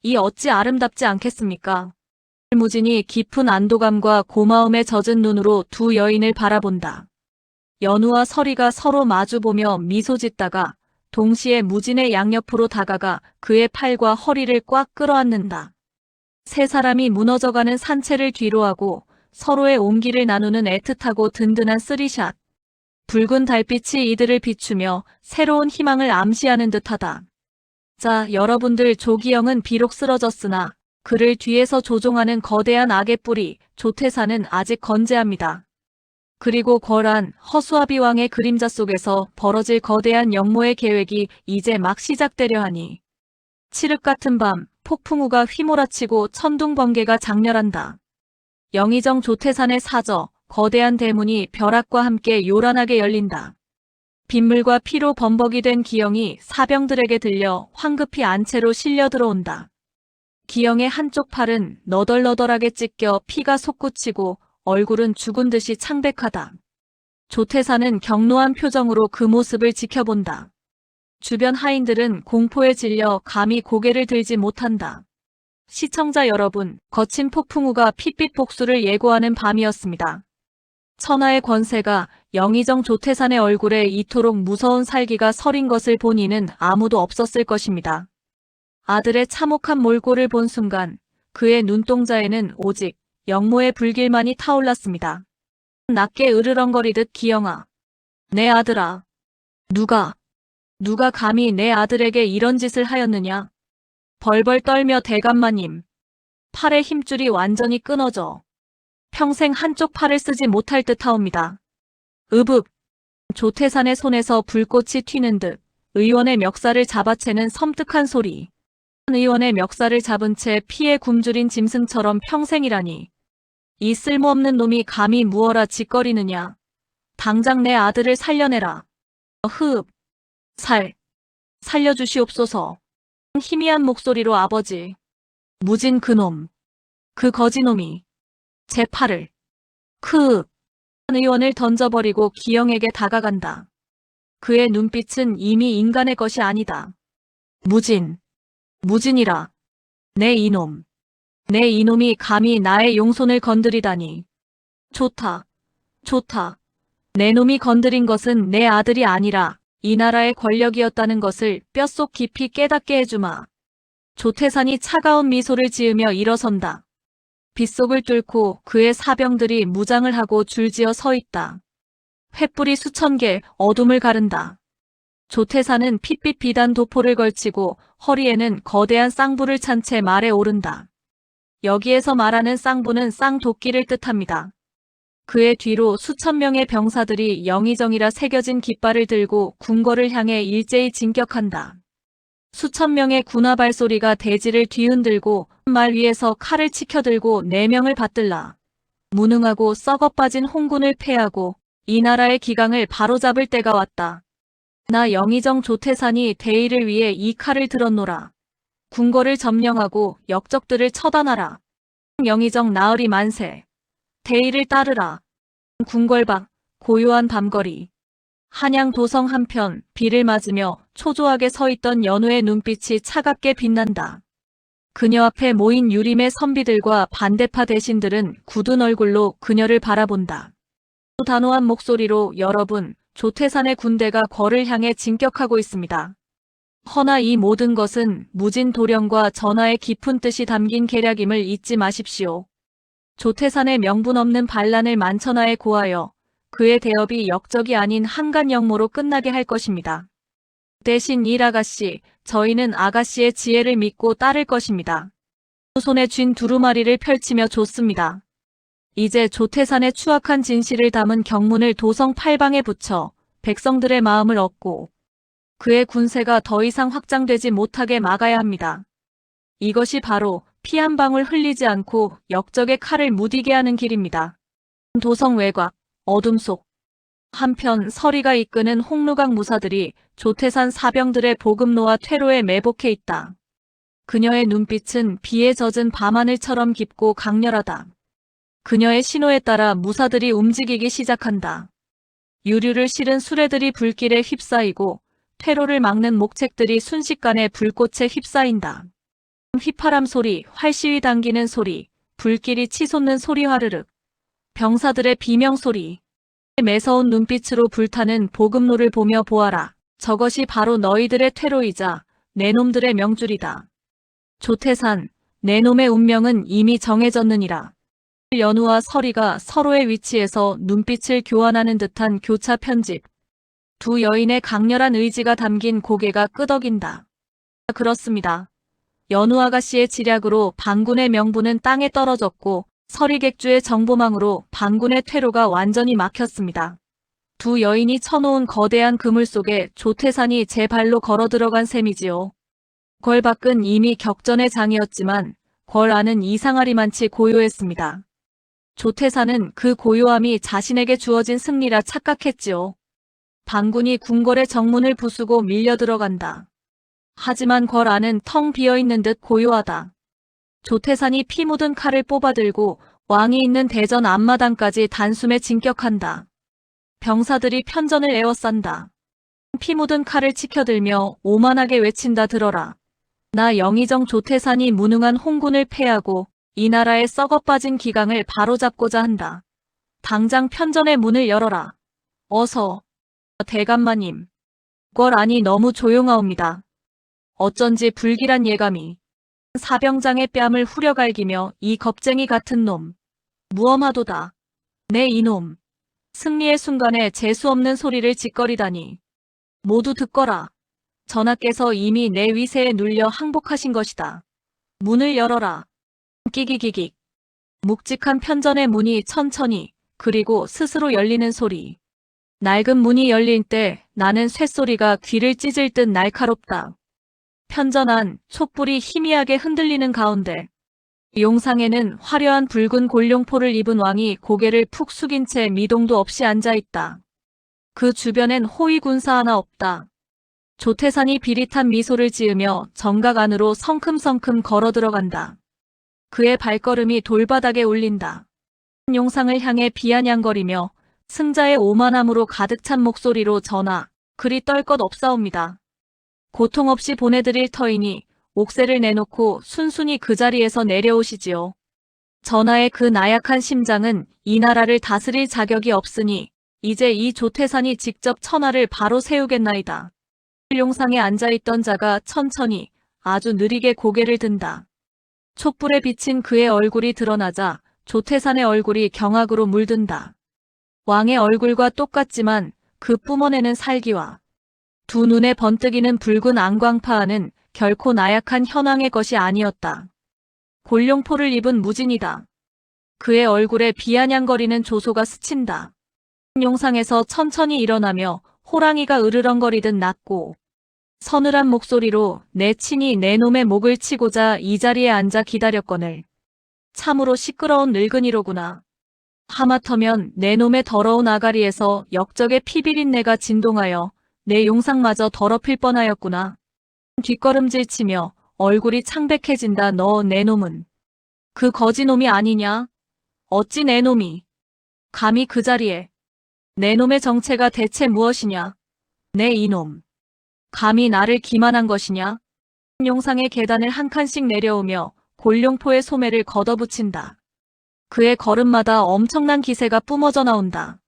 이 어찌 아름답지 않겠습니까? 무진이 깊은 안도감과 고마움에 젖은 눈으로 두 여인을 바라본다. 연우와 서리가 서로 마주보며 미소 짓다가 동시에 무진의 양옆으로 다가가 그의 팔과 허리를 꽉 끌어안는다. 세 사람이 무너져가는 산채를 뒤로하고 서로의 온기를 나누는 애틋하고 든든한 쓰리샷. 붉은 달빛이 이들을 비추며 새로운 희망을 암시하는 듯하다. 자, 여러분들, 조기영은 비록 쓰러졌으나 그를 뒤에서 조종하는 거대한 악의 뿌리 조태사는 아직 건재합니다. 그리고 거란 허수아비왕의 그림자 속에서 벌어질 거대한 역모의 계획이 이제 막 시작되려 하니 칠흑 같은 밤 폭풍우가 휘몰아치고 천둥번개가 장렬한다. 영의정 조태산의 사저 거대한 대문이 벼락과 함께 요란하게 열린다. 빗물과 피로 범벅이 된 기영이 사병들에게 들려 황급히 안채로 실려 들어온다. 기영의 한쪽 팔은 너덜너덜하게 찢겨 피가 솟구치고 얼굴은 죽은 듯이 창백하다. 조태사는 경로한 표정으로 그 모습을 지켜본다. 주변 하인들은 공포에 질려 감히 고개를 들지 못한다. 시청자 여러분, 거친 폭풍우가 핏빛 복수를 예고하는 밤이었습니다. 천하의 권세가 영의정 조태산의 얼굴에 이토록 무서운 살기가 서린 것을 본 이는 아무도 없었을 것입니다. 아들의 참혹한 몰골을 본 순간 그의 눈동자에는 오직 영모의 불길만이 타올랐습니다. 낮게 으르렁거리듯 기영아. 내 아들아. 누가 감히 내 아들에게 이런 짓을 하였느냐. 벌벌 떨며 대감마님. 팔의 힘줄이 완전히 끊어져 평생 한쪽 팔을 쓰지 못할 듯하옵니다. 으붑. 조태산의 손에서 불꽃이 튀는 듯 의원의 멱살을 잡아채는 섬뜩한 소리. 의원의 멱살을 잡은 채 피에 굶주린 짐승처럼 평생이라니. 이 쓸모없는 놈이 감히 무어라 짓거리느냐. 당장 내 아들을 살려내라. 흡. 살려주시옵소서. 희미한 목소리로 아버지. 무진 그놈. 그 거지놈이. 제 팔을. 의원을 던져버리고 기영에게 다가간다. 그의 눈빛은 이미 인간의 것이 아니다. 무진이라. 내 이놈이 감히 나의 용손을 건드리다니. 좋다. 내 놈이 건드린 것은 내 아들이 아니라 이 나라의 권력이었다는 것을 뼛속 깊이 깨닫게 해주마. 조태산이 차가운 미소를 지으며 일어선다. 빗속을 뚫고 그의 사병들이 무장을 하고 줄지어 서 있다. 횃불이 수천 개 어둠을 가른다. 조태산은 핏빛 비단 도포를 걸치고 허리에는 거대한 쌍부를 찬 채 말에 오른다. 여기에서 말하는 쌍부는 쌍도끼를 뜻합니다. 그의 뒤로 수천 명의 병사들이 영의정이라 새겨진 깃발을 들고 궁궐을 향해 일제히 진격한다. 수천 명의 군화 발소리가 대지를 뒤흔들고 말 위에서 칼을 치켜들고 4명을 받들라. 무능하고 썩어빠진 홍군을 패하고 이 나라의 기강을 바로잡을 때가 왔다. 나 영의정 조태산이 대의를 위해 이 칼을 들었노라. 궁궐을 점령하고 역적들을 처단하라. 영의정 나으리 만세. 대의를 따르라. 궁궐 밖 고요한 밤거리. 한양 도성 한편 비를 맞으며 초조하게 서 있던 연우의 눈빛이 차갑게 빛난다. 그녀 앞에 모인 유림의 선비들과 반대파 대신들은 굳은 얼굴로 그녀를 바라본다. 단호한 목소리로 여러분, 조태산의 군대가 궐을 향해 진격하고 있습니다. 허나 이 모든 것은 무진 도령과 전하의 깊은 뜻이 담긴 계략임을 잊지 마십시오. 조태산의 명분 없는 반란을 만천하에 고하여 그의 대업이 역적이 아닌 한간 역모로 끝나게 할 것입니다. 대신 일아가씨, 저희는 아가씨의 지혜를 믿고 따를 것입니다. 손에 쥔 두루마리를 펼치며 줬습니다. 이제 조태산의 추악한 진실을 담은 경문을 도성 팔방에 붙여 백성들의 마음을 얻고 그의 군세가 더 이상 확장되지 못하게 막아야 합니다. 이것이 바로 피 한 방울 흘리지 않고 역적의 칼을 무디게 하는 길입니다. 도성 외곽, 어둠 속. 한편 서리가 이끄는 홍루강 무사들이 조태산 사병들의 보급로와 퇴로에 매복해 있다. 그녀의 눈빛은 비에 젖은 밤하늘처럼 깊고 강렬하다. 그녀의 신호에 따라 무사들이 움직이기 시작한다. 유류를 실은 수레들이 불길에 휩싸이고 퇴로를 막는 목책들이 순식간에 불꽃에 휩싸인다. 휘파람 소리, 활시위 당기는 소리, 불길이 치솟는 소리 화르륵. 병사들의 비명 소리. 매서운 눈빛으로 불타는 보급로를 보며 보아라. 저것이 바로 너희들의 퇴로이자 내 놈들의 명줄이다. 조태산, 내 놈의 운명은 이미 정해졌느니라. 연우와 서리가 서로의 위치에서 눈빛을 교환하는 듯한 교차 편집. 두 여인의 강렬한 의지가 담긴 고개가 끄덕인다. 그렇습니다. 연우 아가씨의 지략으로 반군의 명분은 땅에 떨어졌고 서리객주의 정보망으로 반군의 퇴로가 완전히 막혔습니다. 두 여인이 쳐놓은 거대한 그물 속에 조태산이 제 발로 걸어 들어간 셈이지요. 궐 밖은 이미 격전의 장이었지만 궐 안은 이상하리만치 고요했습니다. 조태산은 그 고요함이 자신에게 주어진 승리라 착각했지요. 반군이 궁궐의 정문을 부수고 밀려 들어간다. 하지만 궐 안은 텅 비어있는 듯 고요하다. 조태산이 피 묻은 칼을 뽑아들고 왕이 있는 대전 앞마당까지 단숨에 진격한다. 병사들이 편전을 에워싼다. 피 묻은 칼을 치켜들며 오만하게 외친다 들어라. 나 영의정 조태산이 무능한 홍군을 패하고 이 나라의 썩어빠진 기강을 바로잡고자 한다. 당장 편전의 문을 열어라. 어서. 대감마님. 궐 안이 너무 조용하옵니다. 어쩐지 불길한 예감이. 사병장의 뺨을 후려갈기며 이 겁쟁이 같은 놈. 무엄하도다. 내 이놈. 승리의 순간에 재수없는 소리를 짓거리다니. 모두 듣거라. 전하께서 이미 내 위세에 눌려 항복하신 것이다. 문을 열어라. 끼기기기. 묵직한 편전의 문이 천천히 그리고 스스로 열리는 소리. 낡은 문이 열릴 때 나는 쇳소리가 귀를 찢을 듯 날카롭다. 편전한 촛불이 희미하게 흔들리는 가운데 용상에는 화려한 붉은 골룡포를 입은 왕이 고개를 푹 숙인 채 미동도 없이 앉아있다. 그 주변엔 호위 군사 하나 없다. 조태산이 비릿한 미소를 지으며 정각 안으로 성큼성큼 걸어 들어간다. 그의 발걸음이 돌바닥에 울린다. 용상을 향해 비아냥거리며 승자의 오만함으로 가득 찬 목소리로 전하, 그리 떨 것 없사옵니다. 고통 없이 보내드릴 터이니 옥새를 내놓고 순순히 그 자리에서 내려오시지요. 전하의 그 나약한 심장은 이 나라를 다스릴 자격이 없으니 이제 이 조태산이 직접 천하를 바로 세우겠나이다. 용상에 앉아있던 자가 천천히 아주 느리게 고개를 든다. 촛불에 비친 그의 얼굴이 드러나자 조태산의 얼굴이 경악으로 물든다. 왕의 얼굴과 똑같지만 그 뿜어내는 살기와 두 눈에 번뜩이는 붉은 안광파하는 결코 나약한 현왕의 것이 아니었다. 골룡포를 입은 무진이다. 그의 얼굴에 비아냥거리는 조소가 스친다. 용상에서 천천히 일어나며 호랑이가 으르렁거리듯 낮고 서늘한 목소리로 내 친히 내 놈의 목을 치고자 이 자리에 앉아 기다렸거늘. 참으로 시끄러운 늙은이로구나. 하마터면 내 놈의 더러운 아가리에서 역적의 피비린내가 진동하여 내 용상마저 더럽힐 뻔하였구나. 뒷걸음질 치며 얼굴이 창백해진다. 너 내 놈은 그 거지놈이 아니냐? 어찌 내 놈이 감히 그 자리에 내 놈의 정체가 대체 무엇이냐? 내 이놈 감히 나를 기만한 것이냐? 용상의 계단을 한 칸씩 내려오며 골룡포의 소매를 걷어붙인다. 그의 걸음마다 엄청난 기세가 뿜어져 나온다.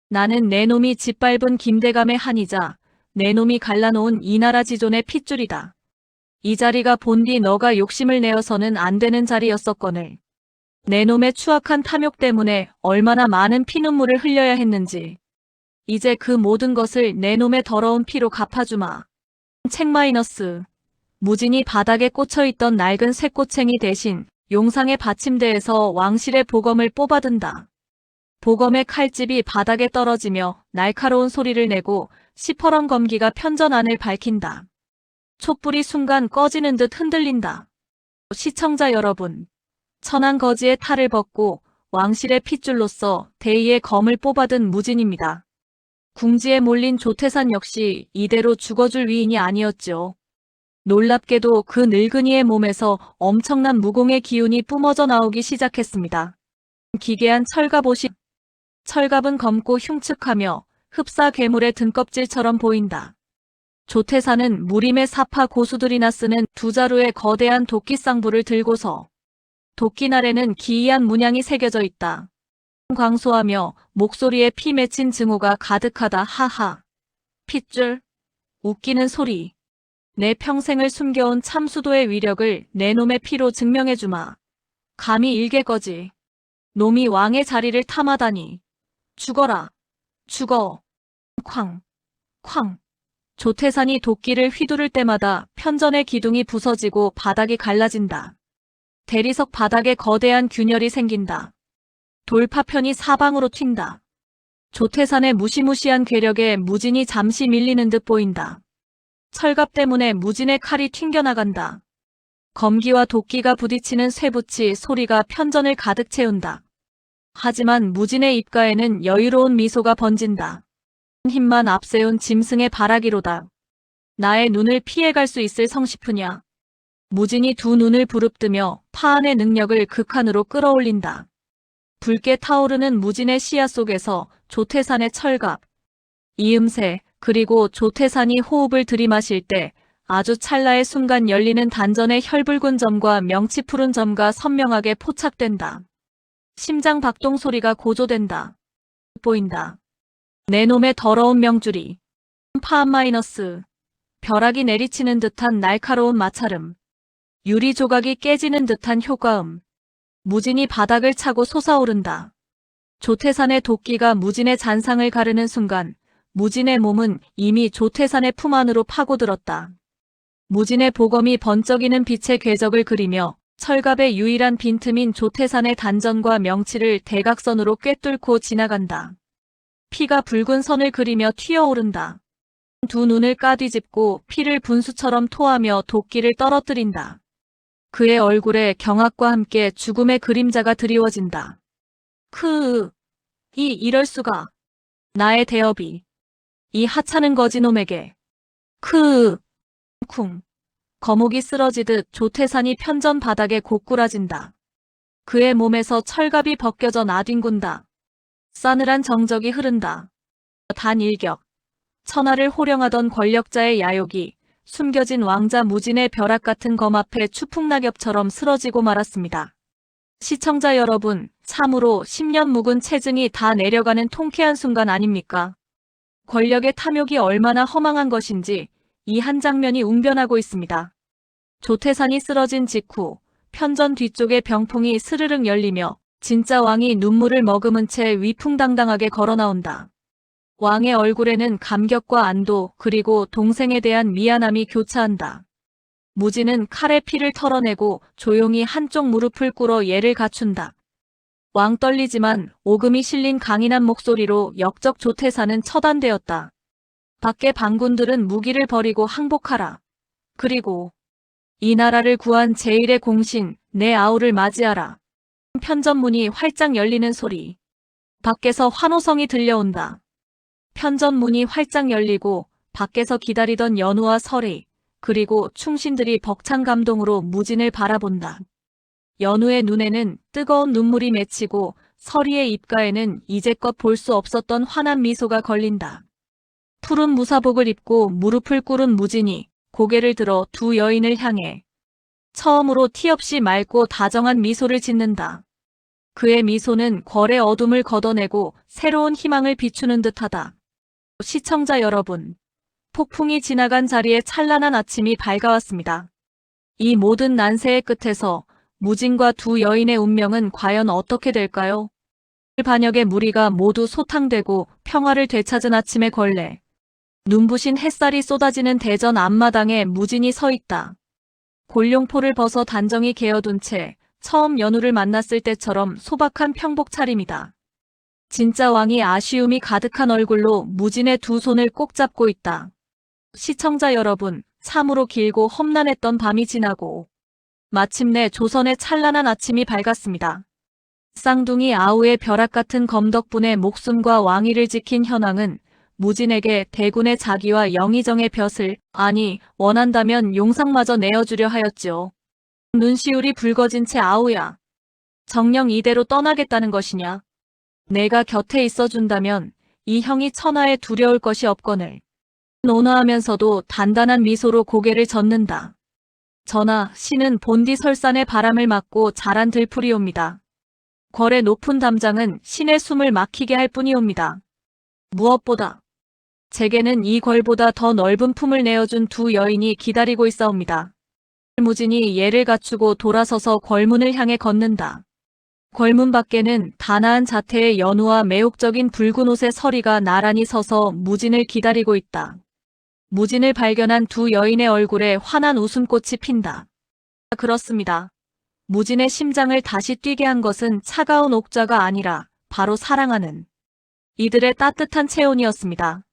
나는 내 놈이 짓밟은 김대감의 한이자 내 놈이 갈라놓은 이 나라 지존의 핏줄이다. 이 자리가 본디 너가 욕심을 내어서는 안 되는 자리였었거늘. 내 놈의 추악한 탐욕 때문에 얼마나 많은 피눈물을 흘려야 했는지. 이제 그 모든 것을 내 놈의 더러운 피로 갚아주마. 책 마이너스. 무진이 바닥에 꽂혀있던 낡은 쇠꼬챙이 대신 용상의 받침대에서 왕실의 보검을 뽑아든다. 보검의 칼집이 바닥에 떨어지며 날카로운 소리를 내고 시퍼런 검기가 편전 안을 밝힌다. 촛불이 순간 꺼지는 듯 흔들린다. 시청자 여러분, 천안거지의 탈을 벗고 왕실의 핏줄로서 대의의 검을 뽑아든 무진입니다. 궁지에 몰린 조태산 역시 이대로 죽어줄 위인이 아니었죠. 놀랍게도 그 늙은이의 몸에서 엄청난 무공의 기운이 뿜어져 나오기 시작했습니다. 기괴한 철갑옷이 철갑은 검고 흉측하며 흡사 괴물의 등껍질처럼 보인다. 조태산은 무림의 사파 고수들이나 쓰는 두 자루의 거대한 도끼쌍불을 들고서 도끼날에는 기이한 문양이 새겨져 있다. 광소하며 목소리에 피 맺힌 증오가 가득하다. 하하. 핏줄. 웃기는 소리. 내 평생을 숨겨온 참수도의 위력을 내 놈의 피로 증명해주마. 감히 일개거지. 놈이 왕의 자리를 탐하다니. 죽어라. 죽어. 쾅. 쾅. 조태산이 도끼를 휘두를 때마다 편전의 기둥이 부서지고 바닥이 갈라진다. 대리석 바닥에 거대한 균열이 생긴다. 돌파편이 사방으로 튄다. 조태산의 무시무시한 괴력에 무진이 잠시 밀리는 듯 보인다. 철갑 때문에 무진의 칼이 튕겨나간다. 검기와 도끼가 부딪히는 쇠붙이 소리가 편전을 가득 채운다. 하지만 무진의 입가에는 여유로운 미소가 번진다. 힘만 앞세운 짐승의 바라기로다. 나의 눈을 피해갈 수 있을 성시프냐. 무진이 두 눈을 부릅뜨며 파안의 능력을 극한으로 끌어올린다. 붉게 타오르는 무진의 시야 속에서 조태산의 철갑, 이음새, 그리고 조태산이 호흡을 들이마실 때 아주 찰나의 순간 열리는 단전의 혈붉은 점과 명치 푸른 점과 선명하게 포착된다. 심장 박동 소리가 고조된다. 보인다. 내 놈의 더러운 명줄이. 파안 마이너스. 벼락이 내리치는 듯한 날카로운 마찰음. 유리 조각이 깨지는 듯한 효과음. 무진이 바닥을 차고 솟아오른다. 조태산의 도끼가 무진의 잔상을 가르는 순간 무진의 몸은 이미 조태산의 품 안으로 파고들었다. 무진의 보검이 번쩍이는 빛의 궤적을 그리며 철갑의 유일한 빈틈인 조태산의 단전과 명치를 대각선으로 꿰뚫고 지나간다. 피가 붉은 선을 그리며 튀어오른다. 두 눈을 까뒤집고 피를 분수처럼 토하며 도끼를 떨어뜨린다. 그의 얼굴에 경악과 함께 죽음의 그림자가 드리워진다. 이럴 수가. 나의 대업이. 이 하찮은 거지놈에게. 쿵. 거목이 쓰러지듯 조태산이 편전 바닥에 고꾸라진다. 그의 몸에서 철갑이 벗겨져 나뒹군다. 싸늘한 정적이 흐른다. 단 일격. 천하를 호령하던 권력자의 야욕이 숨겨진 왕자 무진의 벼락 같은 검 앞에 추풍낙엽처럼 쓰러지고 말았습니다. 시청자 여러분, 참으로 10년 묵은 체증이 다 내려가는 통쾌한 순간 아닙니까? 권력의 탐욕이 얼마나 허망한 것인지 이 한 장면이 웅변하고 있습니다. 조태산이 쓰러진 직후 편전 뒤쪽의 병풍이 스르륵 열리며 진짜 왕이 눈물을 머금은 채 위풍당당하게 걸어 나온다. 왕의 얼굴에는 감격과 안도 그리고 동생에 대한 미안함이 교차한다. 무진은 칼에 피를 털어내고 조용히 한쪽 무릎을 꿇어 예를 갖춘다. 왕 떨리지만 오금이 실린 강인한 목소리로 역적 조태산은 처단되었다. 밖의 반군들은 무기를 버리고 항복하라. 그리고 이 나라를 구한 제1의 공신 내 아우를 맞이하라. 편전문이 활짝 열리는 소리. 밖에서 환호성이 들려온다. 편전문이 활짝 열리고 밖에서 기다리던 연우와 설이 그리고 충신들이 벅찬 감동으로 무진을 바라본다. 연우의 눈에는 뜨거운 눈물이 맺히고 설이의 입가에는 이제껏 볼 수 없었던 환한 미소가 걸린다. 푸른 무사복을 입고 무릎을 꿇은 무진이 고개를 들어 두 여인을 향해 처음으로 티 없이 맑고 다정한 미소를 짓는다. 그의 미소는 궐의 어둠을 걷어내고 새로운 희망을 비추는 듯하다. 시청자 여러분, 폭풍이 지나간 자리에 찬란한 아침이 밝아왔습니다. 이 모든 난세의 끝에서 무진과 두 여인의 운명은 과연 어떻게 될까요? 반역의 무리가 모두 소탕되고 평화를 되찾은 아침의 걸레. 눈부신 햇살이 쏟아지는 대전 앞마당에 무진이 서 있다. 골룡포를 벗어 단정히 개어둔 채 처음 연우를 만났을 때처럼 소박한 평복 차림이다. 진짜 왕이 아쉬움이 가득한 얼굴로 무진의 두 손을 꼭 잡고 있다. 시청자 여러분, 참으로 길고 험난했던 밤이 지나고 마침내 조선의 찬란한 아침이 밝았습니다. 쌍둥이 아우의 벼락 같은 검 덕분에 목숨과 왕위를 지킨 현왕은 무진에게 대군의 자기와 영의정의 벼슬, 아니 원한다면 용상마저 내어주려 하였지요. 눈시울이 붉어진 채 아우야. 정녕 이대로 떠나겠다는 것이냐. 내가 곁에 있어준다면 이 형이 천하에 두려울 것이 없거늘. 온화하면서도 단단한 미소로 고개를 젓는다. 전하, 신은 본디 설산의 바람을 막고 자란 들풀이옵니다. 궐의 높은 담장은 신의 숨을 막히게 할 뿐이옵니다. 무엇보다 제게는 이 궐보다 더 넓은 품을 내어준 두 여인이 기다리고 있사옵니다. 무진이 예를 갖추고 돌아서서 궐문을 향해 걷는다. 궐문 밖에는 단아한 자태의 연우와 매혹적인 붉은 옷의 서리가 나란히 서서 무진을 기다리고 있다. 무진을 발견한 두 여인의 얼굴에 환한 웃음꽃이 핀다. 그렇습니다. 무진의 심장을 다시 뛰게 한 것은 차가운 옥자가 아니라 바로 사랑하는 이들의 따뜻한 체온이었습니다.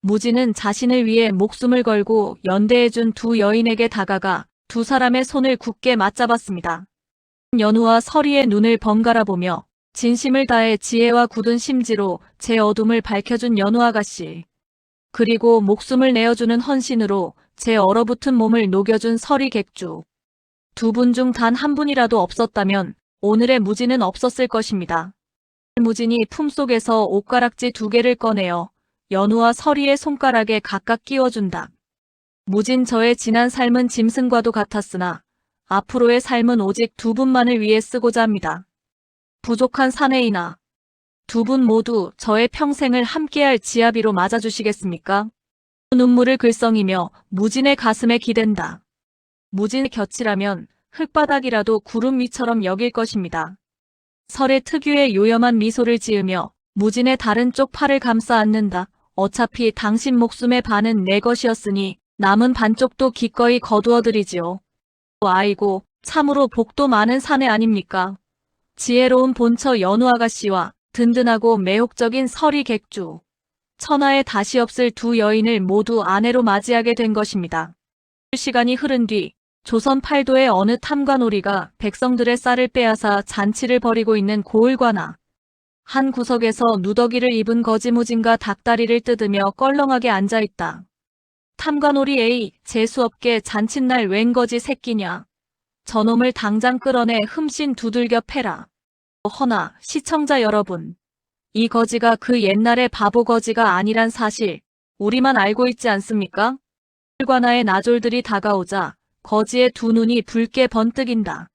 무진은 자신을 위해 목숨을 걸고 연대해준 두 여인에게 다가가 두 사람의 손을 굳게 맞잡았습니다. 연우와 설이의 눈을 번갈아 보며 진심을 다해 지혜와 굳은 심지로 제 어둠을 밝혀준 연우 아가씨. 그리고 목숨을 내어주는 헌신으로 제 얼어붙은 몸을 녹여준 설이 객주. 두 분 중 단 한 분이라도 없었다면 오늘의 무진은 없었을 것입니다. 무진이 품속에서 옷가락지 두 개를 꺼내어 연우와 설이의 손가락에 각각 끼워준다. 무진 저의 지난 삶은 짐승과도 같았으나 앞으로의 삶은 오직 두 분만을 위해 쓰고자 합니다. 부족한 사내이나 두 분 모두 저의 평생을 함께할 지아비로 맞아주시겠습니까? 눈물을 글썽이며 무진의 가슴에 기댄다. 무진의 곁이라면 흙바닥이라도 구름 위처럼 여길 것입니다. 설의 특유의 요염한 미소를 지으며 무진의 다른 쪽 팔을 감싸 안는다. 어차피 당신 목숨의 반은 내 것이었으니 남은 반쪽도 기꺼이 거두어드리지요. 아이고, 참으로 복도 많은 사내 아닙니까? 지혜로운 본처 연우 아가씨와 든든하고 매혹적인 설이 객주. 천하에 다시 없을 두 여인을 모두 아내로 맞이하게 된 것입니다. 시간이 흐른 뒤 조선 팔도의 어느 탐관오리가 백성들의 쌀을 빼앗아 잔치를 벌이고 있는 고을관아. 한 구석에서 누더기를 입은 거지무진과 닭다리를 뜯으며 껄렁하게 앉아있다. 탐관오리 에이, 재수없게 잔칫날 웬 거지 새끼냐. 저놈을 당장 끌어내 흠씬 두들겨 패라. 허나 시청자 여러분, 이 거지가 그 옛날의 바보 거지가 아니란 사실 우리만 알고 있지 않습니까? 관아의 나졸들이 다가오자 거지의 두 눈이 붉게 번뜩인다.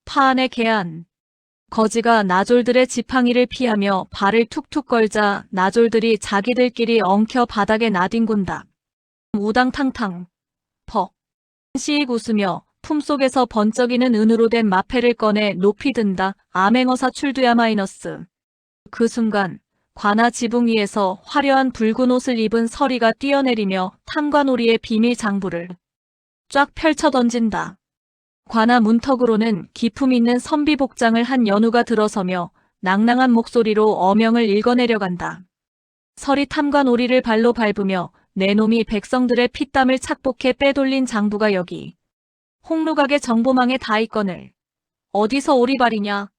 파안의 개안. 거지가 나졸들의 지팡이를 피하며 발을 툭툭 걸자 나졸들이 자기들끼리 엉켜 바닥에 나뒹군다. 우당탕탕. 퍽. 씩 웃으며 품속에서 번쩍이는 은으로 된 마패를 꺼내 높이 든다. 암행어사 출두야 마이너스. 그 순간 관아 지붕 위에서 화려한 붉은 옷을 입은 서리가 뛰어내리며 탐관오리의 비밀 장부를 쫙 펼쳐 던진다. 관아 문턱으로는 기품 있는 선비 복장을 한 연우가 들어서며 낭낭한 목소리로 어명을 읽어내려간다. 설이 탐관오리를 발로 밟으며 내 놈이 백성들의 피땀을 착복해 빼돌린 장부가 여기 홍루각의 정보망에 다 있거늘. 어디서 오리발이냐.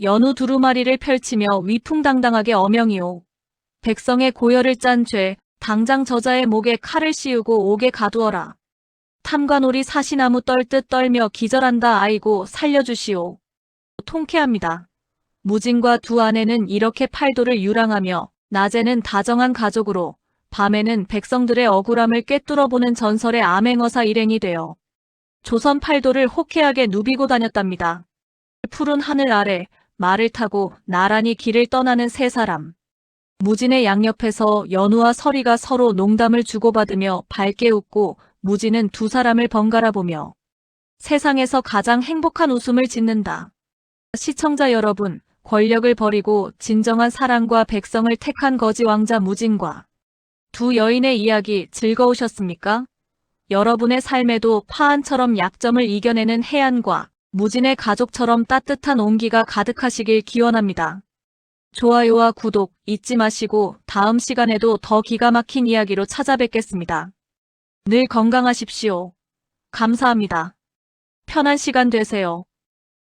연우 두루마리를 펼치며 위풍당당하게 어명이오. 백성의 고열을 짠 죄, 당장 저자의 목에 칼을 씌우고 옥에 가두어라. 탐관오리 사시나무 떨듯 떨며 기절한다. 아이고 살려주시오. 통쾌합니다. 무진과 두 아내는 이렇게 팔도를 유랑하며 낮에는 다정한 가족으로 밤에는 백성들의 억울함을 꿰뚫어보는 전설의 암행어사 일행이 되어 조선 팔도를 호쾌하게 누비고 다녔답니다. 푸른 하늘 아래 말을 타고 나란히 길을 떠나는 세 사람. 무진의 양옆에서 연우와 설이가 서로 농담을 주고받으며 밝게 웃고 무진은 두 사람을 번갈아 보며 세상에서 가장 행복한 웃음을 짓는다. 시청자 여러분, 권력을 버리고 진정한 사랑과 백성을 택한 거지 왕자 무진과 두 여인의 이야기 즐거우셨습니까? 여러분의 삶에도 파안처럼 약점을 이겨내는 해안과 무진의 가족처럼 따뜻한 온기가 가득하시길 기원합니다. 좋아요와 구독 잊지 마시고 다음 시간에도 더 기가 막힌 이야기로 찾아뵙겠습니다. 늘 건강하십시오. 감사합니다. 편한 시간 되세요.